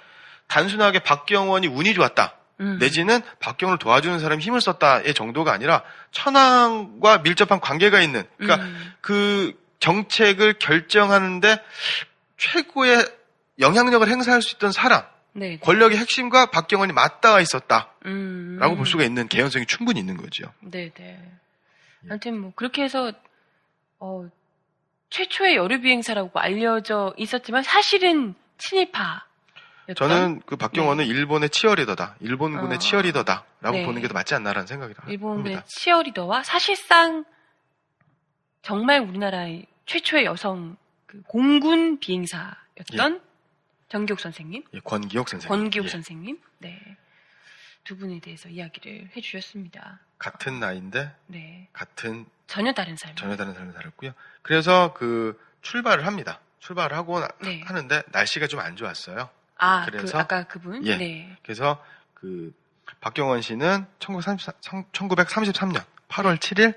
단순하게 박경원이 운이 좋았다. 내지는 박경원을 도와주는 사람이 힘을 썼다의 정도가 아니라 천황과 밀접한 관계가 있는, 그러니까 그 정책을 결정하는데 최고의 영향력을 행사할 수 있던 사람, 네. 권력의 핵심과 박경원이 맞닿아 있었다라고 라고 볼 수가 있는 개연성이 충분히 있는 거죠. 네네. 아무튼 뭐 그렇게 해서 최초의 여류 비행사라고 알려져 있었지만 사실은 친일파. 저는 그 박경원은 일본의 치어리더다, 일본군의 치어리더다라고 네. 보는 게 더 맞지 않나라는 생각이 일본의 합니다. 치어리더와 사실상 정말 우리나라의 최초의 여성 그 공군 비행사였던 정기옥 선생님, 예, 권기옥 선생님. 권기옥 예. 선생님, 네. 두 분에 대해서 이야기를 해주셨습니다. 같은 나이인데 네. 같은 전혀 다른 삶. 전혀 다른 삶을 살았고요. 그래서 그 출발을 합니다. 출발을 하고 네. 하는데 날씨가 좀 안 좋았어요. 아, 그래서 아까 그분? 예. 네. 그래서 그 박경원 씨는 1933년 8월 7일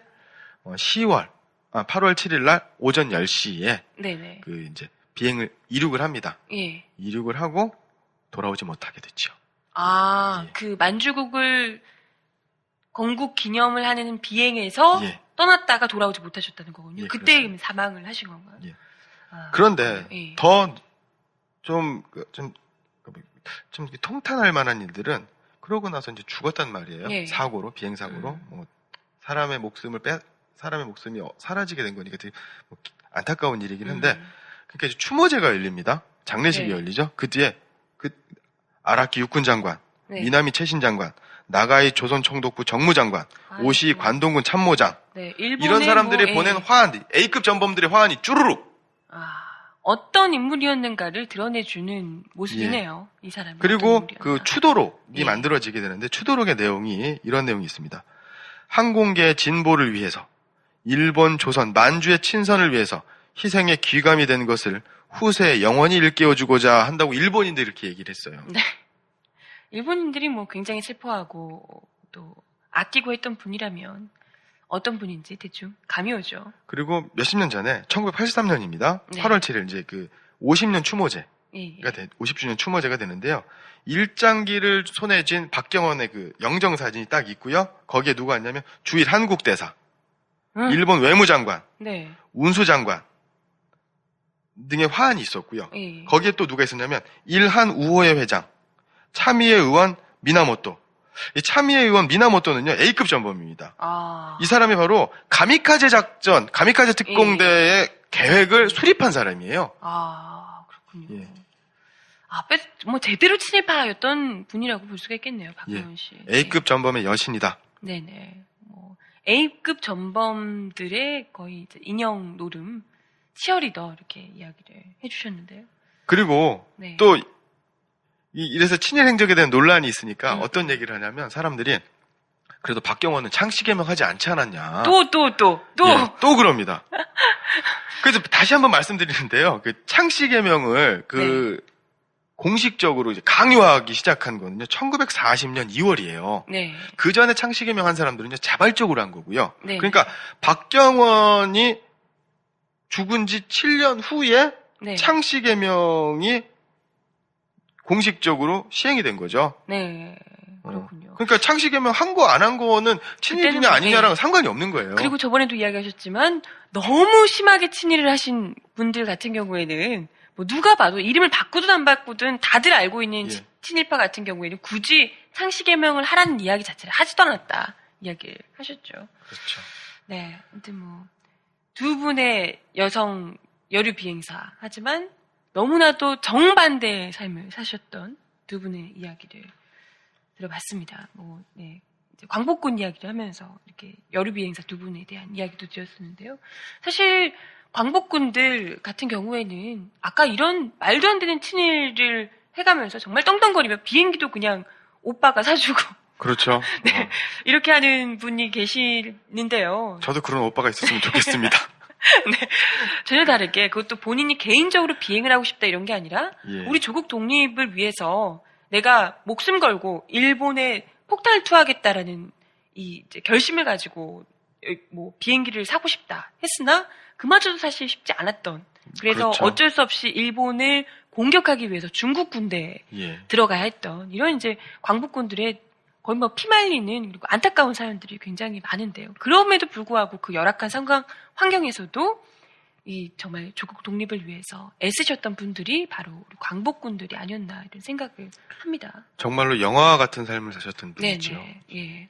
8월 7일 날 오전 10시에 네네. 그 이제 비행을 이륙을 합니다. 예. 이륙을 하고 돌아오지 못하게 됐죠. 아, 예. 그 만주국을 건국 기념을 하는 비행에서 예. 떠났다가 돌아오지 못하셨다는 거군요. 예, 그때 그렇습니다. 사망을 하신 건가요? 예. 아, 그런데 예. 더 좀 통탄할 만한 일들은 그러고 나서 이제 죽었단 말이에요. 예. 사고로, 비행사고로. 뭐 사람의 목숨이 사라지게 된 거니까 되게 뭐 안타까운 일이긴 한데, 그러니까 이제 추모제가 열립니다. 장례식이 네. 열리죠. 그 뒤에 그 아라키 육군장관, 네. 미나미 최신장관, 나가이 조선총독부 정무장관, 아이고. 오시 관동군 참모장, 네, 일본의 이런 사람들이 뭐, 보낸 예. 화환, A급 전범들의 화환이 쭈루룩. 어떤 인물이었는가를 드러내주는 모습이네요. 이 사람이. 그리고 어떤 그 인물이었나. 추도록이 예. 만들어지게 되는데, 추도록의 내용이 이런 내용이 있습니다. 항공계의 진보를 위해서, 일본, 조선, 만주의 친선을 위해서 희생의 귀감이 된 것을 후세에 영원히 일깨워주고자 한다고 일본인들이 이렇게 얘기를 했어요. 네. 일본인들이 뭐 굉장히 슬퍼하고 또 아끼고 했던 분이라면 어떤 분인지 대충 감이 오죠. 그리고 몇십 년 전에 1983년입니다. 네. 8월 7일 이제 그 50년 추모제가 예. 50주년 추모제가 되는데요. 일장기를 손에 쥔 박경원의 그 영정 사진이 딱 있고요. 거기에 누가 있냐면 주일 한국 대사, 일본 외무장관, 네. 운수장관 등의 화환이 있었고요. 예. 거기에 또 누가 있었냐면 일한 우호회 회장, 차미에 의원 미나모토. 이 차미에 의원 미나모토는요 A급 전범입니다. 아. 이 사람이 바로 가미카제 작전, 가미카제 특공대의 계획을 수립한 사람이에요. 아, 그렇군요. 예. 뭐 제대로 친일파였던 분이라고 볼 수가 있겠네요, 박경원 씨. A급 전범의 여신이다. 네네. 뭐 A급 전범들의 거의 이제 인형 노름, 치어리더 이렇게 이야기를 해주셨는데요. 그리고 네. 또 이래서 친일 행적에 대한 논란이 있으니까 어떤 얘기를 하냐면 사람들이 그래도 박경원은 창씨개명하지 않지 않았냐. 또. 그럽니다. 그래서 다시 한번 말씀드리는데요. 그 창씨개명을 공식적으로 이제 강요하기 시작한 거는요. 1940년 2월이에요. 네. 그 전에 창씨개명 한 사람들은요. 자발적으로 한 거고요. 네. 그러니까 박경원이 죽은 지 7년 후에 네. 창씨개명이 공식적으로 시행이 된 거죠. 네. 그렇군요. 그러니까 창씨개명 한 거 안 한 거는 친일이냐 그때는 아니냐랑 상관이 없는 거예요. 그리고 저번에도 이야기하셨지만 너무 심하게 친일을 하신 분들 같은 경우에는 뭐 누가 봐도 이름을 바꾸든 안 바꾸든 다들 알고 있는 예. 친일파 같은 경우에는 굳이 창씨개명을 하라는 이야기 자체를 하지도 않았다 이야기를 하셨죠. 그렇죠. 네, 아무튼 뭐 두 분의 여성 여류 비행사 하지만 너무나도 정반대의 삶을 사셨던 두 분의 이야기를 들어봤습니다. 뭐, 네. 이제 광복군 이야기를 하면서 이렇게 여류 비행사 두 분에 대한 이야기도 드렸었는데요. 사실 광복군들 같은 경우에는 아까 이런 말도 안 되는 친일을 해가면서 정말 떵떵거리며 비행기도 그냥 오빠가 사주고 그렇죠. 이렇게 하는 분이 계시는데요. 저도 그런 오빠가 있었으면 좋겠습니다. 전혀 다르게 그것도 본인이 개인적으로 비행을 하고 싶다 이런 게 아니라 예. 우리 조국 독립을 위해서 내가 목숨 걸고 일본에 폭탄을 투하하겠다라는 이 이제 결심을 가지고 뭐 비행기를 사고 싶다 했으나 그마저도 사실 쉽지 않았던 그래서 그렇죠. 어쩔 수 없이 일본을 공격하기 위해서 중국 군대에 예. 들어가야 했던 이런 이제 광복군들의 거의 뭐 피말리는 그리고 안타까운 사연들이 굉장히 많은데요. 그럼에도 불구하고 그 열악한 상황 환경에서도 이 정말 조국 독립을 위해서 애쓰셨던 분들이 바로 우리 광복군들이 아니었나 이런 생각을 합니다. 정말로 영화와 같은 삶을 사셨던 분이죠. 네네. 예.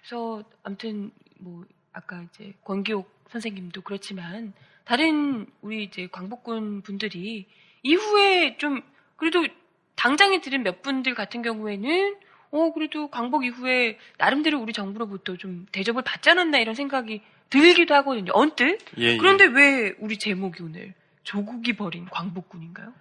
그래서 아무튼 뭐 아까 이제 권기옥 선생님도 그렇지만 다른 우리 이제 광복군 분들이 이후에 좀 그래도 당장에 들은 몇 분들 같은 경우에는 그래도 광복 이후에 나름대로 우리 정부로부터 좀 대접을 받지 않았나 이런 생각이 들기도 하거든요. 언뜻. 예, 그런데 왜 우리 제목이 오늘 조국이 버린 광복군인가요?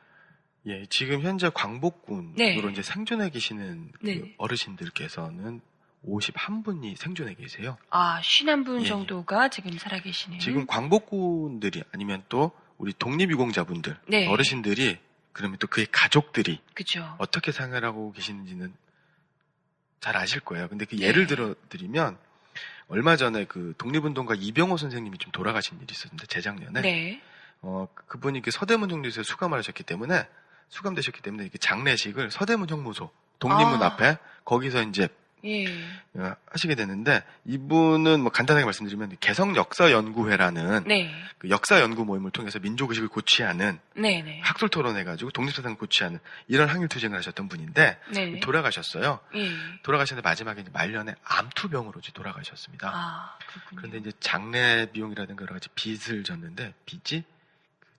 예, 지금 현재 광복군으로 네. 이제 생존해 계시는 그 네. 어르신들께서는 51분이 생존해 계세요. 51분 예. 정도가 지금 살아계시네요. 지금 광복군들이 아니면 또 우리 독립유공자분들, 네. 어르신들이 그러면 또 그의 가족들이 그죠. 어떻게 생활하고 계시는지는 잘 아실 거예요. 근데 그 네. 예를 들어 드리면 얼마 전에 그 독립운동가 이병호 선생님이 좀 돌아가신 일이 있었는데 재작년에 네. 그분이 그 서대문 형무소에 수감되셨기 때문에 이렇게 장례식을 서대문 형무소 독립문 아. 앞에 거기서 이제 예. 하시게 되는데 이분은 뭐 간단하게 말씀드리면 개성역사연구회라는 네. 그 역사 연구 모임을 통해서 민족의식을 고취하는 네네. 학술 토론해가지고 독립사상을 고취하는 이런 항일 투쟁을 하셨던 분인데 네. 돌아가셨어요. 예. 돌아가셨는데 마지막에 이제 말년에 암투병으로 이제 돌아가셨습니다. 아, 그렇군요. 그런데 이제 장례 비용이라든가 여러 가지 빚을 졌는데 빚이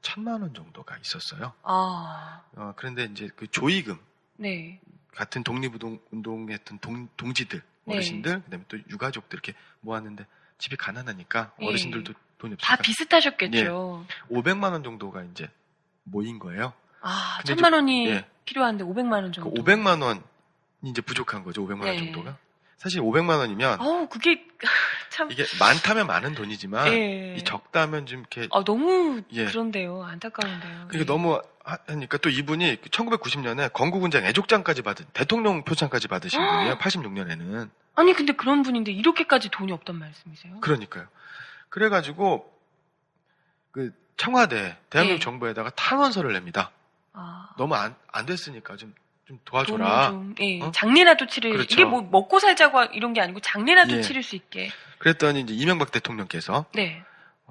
1,000만 원 정도가 있었어요. 아, 그런데 이제 그 조의금 네. 같은 독립운동했던 동지들, 네. 어르신들, 그다음에 또 유가족들 이렇게 모았는데 집이 가난하니까 예. 어르신들도 돈이 다 없으니까 비슷하셨겠죠. 500만 원 정도가 이제 모인 거예요. 아, 근데 1,000만 원이 예. 필요한데 500만 원 그 정도. 500만 원이 이제 부족한 거죠. 500만 원 네. 정도가. 사실 500만 원이면 그게 참. 이게 많다면 많은 돈이지만 예. 이 적다면 좀 이렇게 너무 예. 그런데요. 안타까운데요. 그게 예. 너무 하니까 또 이분이 1990년에 건국훈장 애족장까지 받은 대통령 표창까지 받으신 분이에요. 86년에는. 아니, 근데 그런 분인데 이렇게까지 돈이 없단 말씀이세요? 그러니까요. 그래가지고 그 청와대 대한민국 예. 정부에다가 탄원서를 냅니다. 아. 너무 안 됐으니까 좀 돈을 도와줘라. 좀, 예. 어? 장례라도 치를, 그렇죠. 이게 뭐 먹고 살자고 이런 게 아니고 장례라도 예. 치를 수 있게. 그랬더니 이제 이명박 대통령께서 네.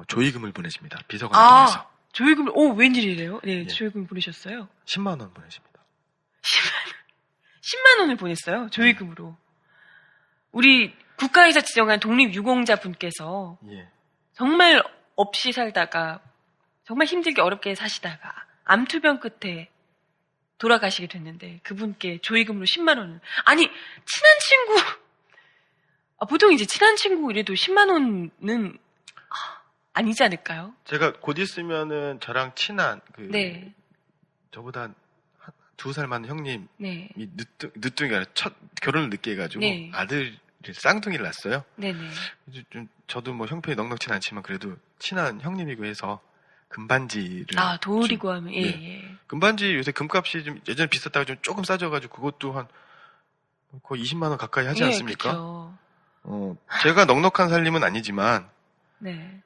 조의금을 보내십니다. 비서관을 통해서. 조의금을, 웬일이래요? 네, 예. 조의금을 보내셨어요. 10만 원 보내십니다. 10만 원을 보냈어요. 조의금으로. 우리 국가에서 지정한 독립유공자 분께서 예. 정말 없이 살다가 정말 힘들게 어렵게 사시다가 암투병 끝에 돌아가시게 됐는데 그분께 조의금으로 10만 원을. 아니, 친한 친구. 보통 이제 친한 친구 이래도 10만 원은 아니지 않을까요? 제가 곧 있으면은 저랑 친한 네. 저보다 2살 많은 형님이 네. 늦둥이가 아니라 결혼을 늦게 해가지고 네. 아들을 쌍둥이를 낳았어요. 네네. 이제 좀 저도 뭐 형편이 넉넉진 않지만 그래도 친한 형님이고 해서 금반지를 도울이고 하면, 예, 네. 예. 금반지 요새 금값이 좀 예전에 비쌌다가 좀 조금 싸져가지고 그것도 한 거의 20만 원 가까이 하지 예, 않습니까? 그쵸. 제가 넉넉한 살림은 아니지만 네.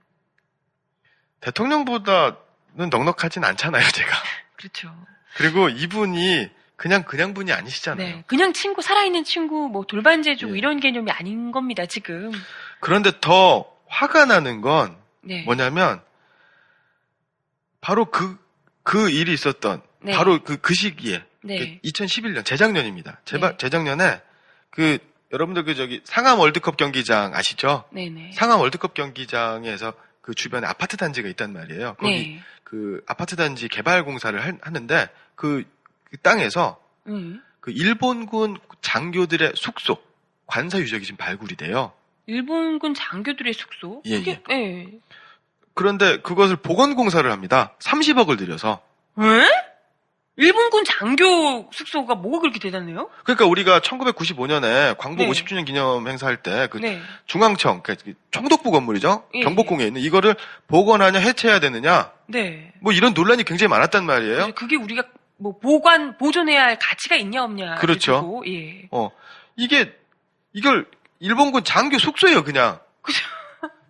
대통령보다는 넉넉하진 않잖아요, 제가. 그렇죠. 그리고 이분이 그냥 분이 아니시잖아요. 네. 그냥 친구, 살아있는 친구, 뭐 돌반지해주고 예. 이런 개념이 아닌 겁니다, 지금. 그런데 더 화가 나는 건 네. 뭐냐면 바로 그 일이 있었던 네. 바로 그 시기에 네. 2011년 재작년입니다. 네. 재작년에 여러분들 상암 월드컵 경기장 아시죠? 네네. 상암 월드컵 경기장에서 그 주변에 아파트 단지가 있단 말이에요. 거기 네. 그 아파트 단지 개발 공사를 하는데 그 땅에서 그 일본군 장교들의 숙소 관사 유적이 지금 발굴이 돼요. 일본군 장교들의 숙소? 예, 그게, 예. 그런데 그것을 보건공사를 합니다. 30억을 들여서. 에? 일본군 장교 숙소가 뭐가 그렇게 대단해요? 그러니까 우리가 1995년에 광복 네. 50주년 기념 행사할 때 그 네. 중앙청, 그러니까 총독부 건물이죠. 예, 경복궁에 있는 이거를 복원하냐 해체해야 되느냐. 네. 뭐 이런 논란이 굉장히 많았단 말이에요. 그래서 그게 우리가 뭐 보존해야 할 가치가 있냐 없냐. 그렇죠. 예. 이걸 일본군 장교 숙소예요, 그냥. 그죠.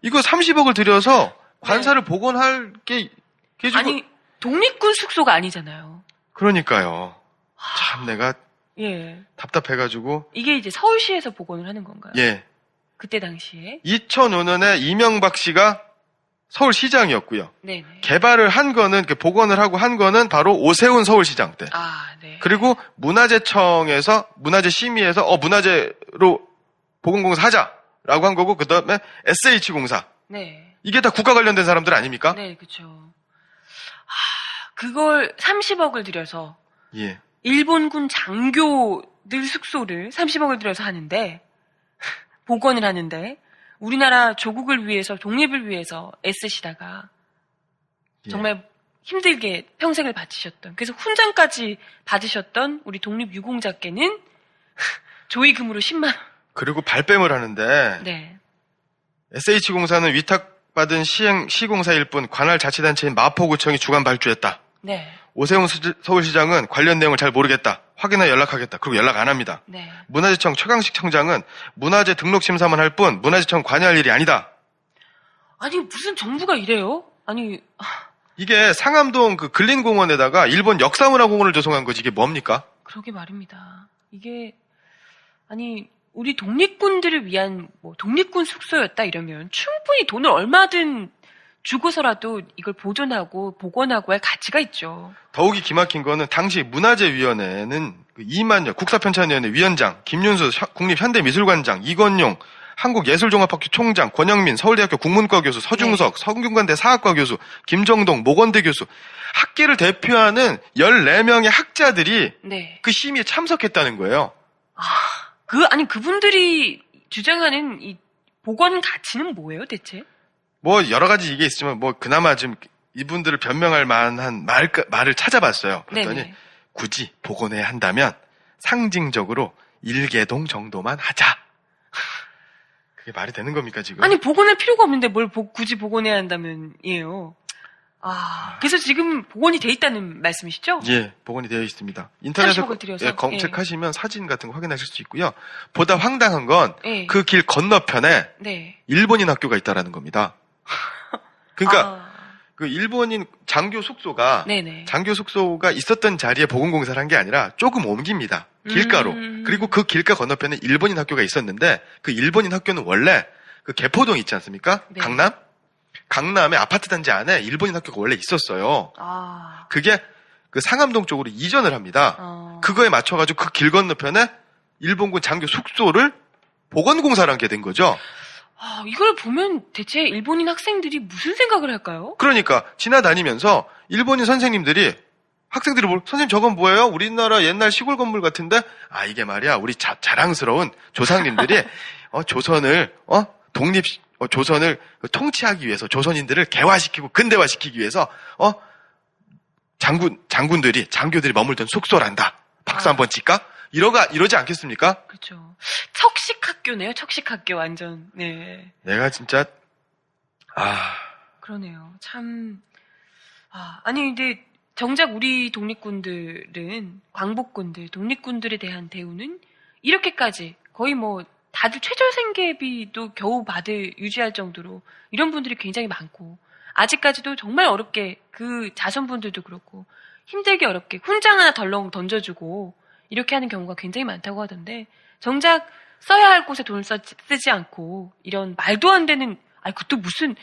이거 30억을 들여서 관사를 복원할 게 지금 아니, 독립군 숙소가 아니잖아요. 그러니까요. 참 내가 예. 답답해가지고 이게 이제 서울시에서 복원을 하는 건가요? 예. 그때 당시에. 2005년에 이명박 씨가 서울시장이었고요. 네네. 개발을 한 거는 복원을 하고 한 거는 바로 오세훈 서울시장 때. 아, 네. 그리고 문화재청에서 문화재심의에서 문화재로 보건공사 하자라고 한 거고 그다음에 SH공사. 네. 이게 다 국가 관련된 사람들 아닙니까? 네, 그쵸. 그걸 30억을 들여서 예. 일본군 장교들 숙소를 30억을 들여서 하는데 복원을 하는데 우리나라 조국을 위해서 독립을 위해서 애쓰시다가 예. 정말 힘들게 평생을 바치셨던 그래서 훈장까지 받으셨던 우리 독립유공자께는 조의금으로 10만 원. 그리고 발뺌을 하는데 네. SH공사는 위탁받은 시공사일 뿐 관할 자치단체인 마포구청이 주관 발주했다. 네. 오세훈 서울시장은 관련 내용을 잘 모르겠다. 확인해 연락하겠다. 그리고 연락 안 합니다. 네. 문화재청 최강식 청장은 문화재 등록 심사만 할 뿐 문화재청 관여할 일이 아니다. 아니 무슨 정부가 이래요? 아니 이게 상암동 그 근린공원에다가 일본 역사문화공원을 조성한 거지 이게 뭡니까? 그러게 말입니다. 이게 아니 우리 독립군들을 위한 뭐 독립군 숙소였다 이러면 충분히 돈을 얼마든 주고서라도 이걸 보존하고 복원하고 할 가치가 있죠. 더욱이 기막힌 거는 당시 문화재위원회는 그 이만여 국사편찬위원회 위원장, 김윤수 국립현대미술관장, 이건용 한국예술종합학교 총장, 권영민 서울대학교 국문과 교수, 서중석 성균관대 사학과 교수, 김정동 모건대 교수 학계를 대표하는 14명의 학자들이 네. 그 심의에 참석했다는 거예요. 아니 그분들이 주장하는 이 복원 가치는 뭐예요, 대체? 뭐 여러 가지 이게 있지만 뭐 그나마 좀 이분들을 변명할 만한 말을 찾아봤어요. 그랬더니 네네. 굳이 복원해야 한다면 상징적으로 일개동 정도만 하자. 그게 말이 되는 겁니까 지금? 아니 복원할 필요가 없는데 뭘 굳이 복원해야 한다면이에요. 그래서 지금 복원이 돼 있다는 말씀이시죠? 예, 복원이 되어 있습니다. 인터넷에 30억을 들여서? 검색하시면 사진 같은 거 확인하실 수 있고요. 보다 황당한 건 예. 그 길 건너편에 네. 일본인 학교가 있다라는 겁니다. 그러니까 그 일본인 장교 숙소가 네네. 장교 숙소가 있었던 자리에 보건공사를 한 게 아니라 조금 옮깁니다. 길가로. 그리고 그 길가 건너편에 일본인 학교가 있었는데 그 일본인 학교는 원래 그 개포동 있지 않습니까? 네. 강남의 아파트 단지 안에 일본인 학교가 원래 있었어요. 그게 그 상암동 쪽으로 이전을 합니다. 그거에 맞춰가지고 그 길 건너편에 일본군 장교 숙소를 보건공사를 하게 된 거죠. 이걸 보면 대체 일본인 학생들이 무슨 생각을 할까요? 그러니까 지나다니면서 일본인 선생님들이 학생들이 선생님 저건 뭐예요? 우리나라 옛날 시골 건물 같은데? 이게 말이야 우리 자랑스러운 조상님들이 조선을 조선을 통치하기 위해서 조선인들을 개화시키고 근대화시키기 위해서 장교들이 머물던 숙소란다. 박수 한번 칠까? 이러지 않겠습니까? 그렇죠. 척식학교네요. 척식학교 완전. 네. 내가 진짜 그러네요. 참 아니 근데 정작 우리 독립군들은 광복군들, 독립군들에 대한 대우는 이렇게까지 거의 뭐 다들 최저생계비도 겨우 유지할 정도로 이런 분들이 굉장히 많고 아직까지도 정말 어렵게 그 자손분들도 그렇고 힘들게 어렵게 훈장 하나 덜렁 던져주고 이렇게 하는 경우가 굉장히 많다고 하던데 정작 써야 할 곳에 돈을 쓰지 않고 이런 말도 안 되는 그것도 무슨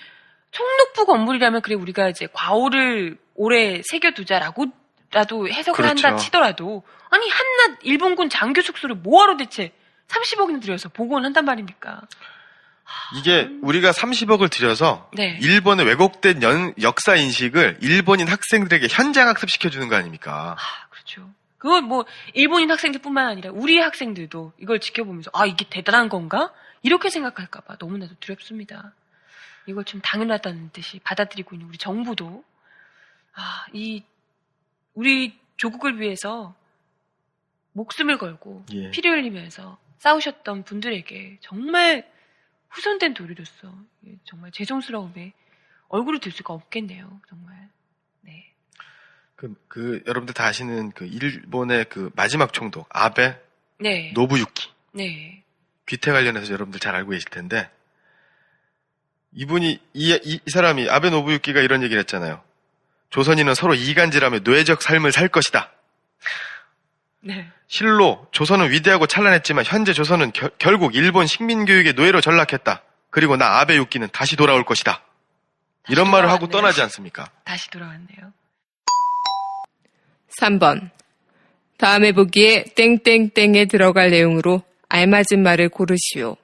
총독부 건물이라면 그래 우리가 이제 과오를 오래 새겨두자라고라도 해석을 그렇죠. 한다 치더라도 아니 한낱 일본군 장교 숙소를 뭐하러 대체 30억이나 들여서 복원한단 말입니까? 이게 우리가 30억을 들여서 네. 일본의 왜곡된 역사 인식을 일본인 학생들에게 현장 학습시켜주는 거 아닙니까? 그렇죠. 그건 뭐 일본인 학생들뿐만 아니라 우리 학생들도 이걸 지켜보면서 이게 대단한 건가? 이렇게 생각할까봐 너무나도 두렵습니다. 이걸 좀 당연하다는 듯이 받아들이고 있는 우리 정부도 우리 조국을 위해서 목숨을 걸고 예. 피를 흘리면서 싸우셨던 분들에게 정말 후손된 도리로서 정말 죄송스러움에 얼굴을 들 수가 없겠네요. 정말. 네. 여러분들 다 아시는 그 일본의 그 마지막 총독 아베 네. 노부유키 네. 귀태 관련해서 여러분들 잘 알고 계실 텐데 이분이 이 사람이 아베 노부유키가 이런 얘기를 했잖아요. 조선인은 서로 이간질하며 노예적 삶을 살 것이다. 네. 실로 조선은 위대하고 찬란했지만 현재 조선은 결국 일본 식민교육의 노예로 전락했다. 그리고 나 아베 유키는 다시 돌아올 것이다. 이런 말을 하고 돌아왔네요. 떠나지 않습니까? 다시 돌아왔네요. 3번. 다음에 보기에 땡땡땡에 들어갈 내용으로 알맞은 말을 고르시오.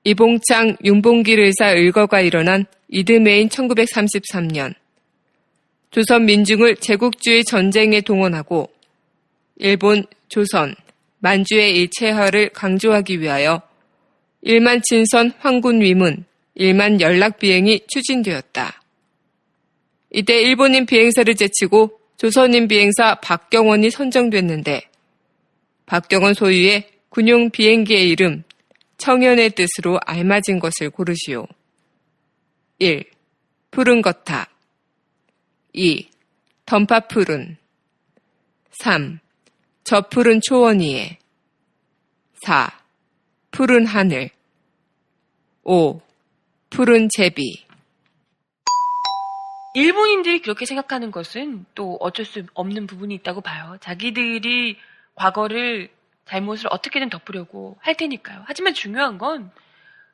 이봉창, 윤봉길 의사 의거가 일어난 이듬해인 1933년 조선 민중을 제국주의 전쟁에 동원하고 일본, 조선, 만주의 일체화를 강조하기 위하여 1만 진선 황군 위문, 1만 연락 비행이 추진되었다. 이때 일본인 비행사를 제치고 조선인 비행사 박경원이 선정됐는데 박경원 소유의 군용 비행기의 이름 청연의 뜻으로 알맞은 것을 고르시오. 1. 푸른 거탑 2. 던파푸른 3. 저 푸른 초원 위에 4. 푸른 하늘 5. 푸른 제비 일본인들이 그렇게 생각하는 것은 또 어쩔 수 없는 부분이 있다고 봐요. 자기들이 과거를 잘못을 어떻게든 덮으려고 할 테니까요. 하지만 중요한 건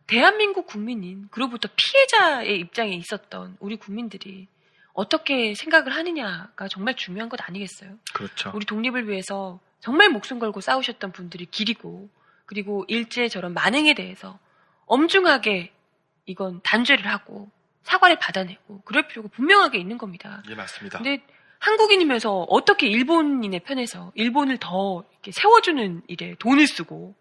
대한민국 국민인 그로부터 피해자의 입장에 있었던 우리 국민들이 어떻게 생각을 하느냐가 정말 중요한 것 아니겠어요? 그렇죠. 우리 독립을 위해서 정말 목숨 걸고 싸우셨던 분들이 길이고 그리고 일제 저런 만행에 대해서 엄중하게 이건 단죄를 하고 사과를 받아내고 그럴 필요가 분명하게 있는 겁니다. 예, 맞습니다. 근데 한국인이면서 어떻게 일본인의 편에서 일본을 더 이렇게 세워주는 일에 돈을 쓰고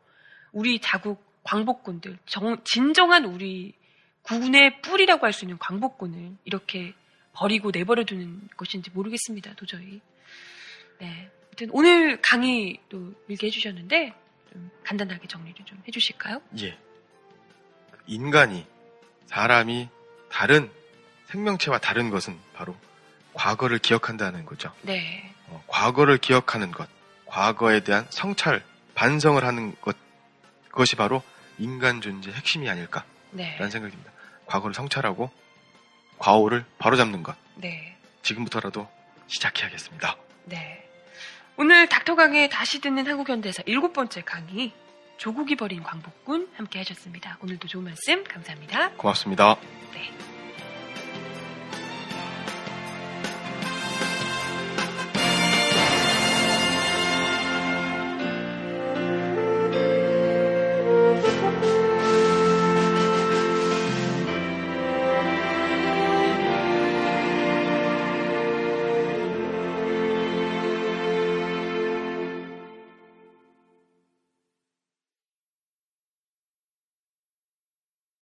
우리 자국 광복군들, 진정한 우리 군의 뿌리라고 할 수 있는 광복군을 이렇게 버리고 내버려두는 것인지 모르겠습니다. 도저히. 네. 아무튼 오늘 강의도 일게 해주셨는데 좀 간단하게 정리를 좀 해주실까요? 예. 사람이 다른 생명체와 다른 것은 바로 과거를 기억한다는 거죠. 네. 과거를 기억하는 것, 과거에 대한 성찰, 반성을 하는 것, 그것이 바로 인간 존재의 핵심이 아닐까라는 네. 생각이 듭니다. 과거를 성찰하고 과오를 바로잡는 것, 네. 지금부터라도 시작해야겠습니다. 네. 오늘 닥터강의 다시 듣는 한국현대사 7번째 강의 조국이 버린 광복군 함께 하셨습니다. 오늘도 좋은 말씀 감사합니다. 고맙습니다. 네.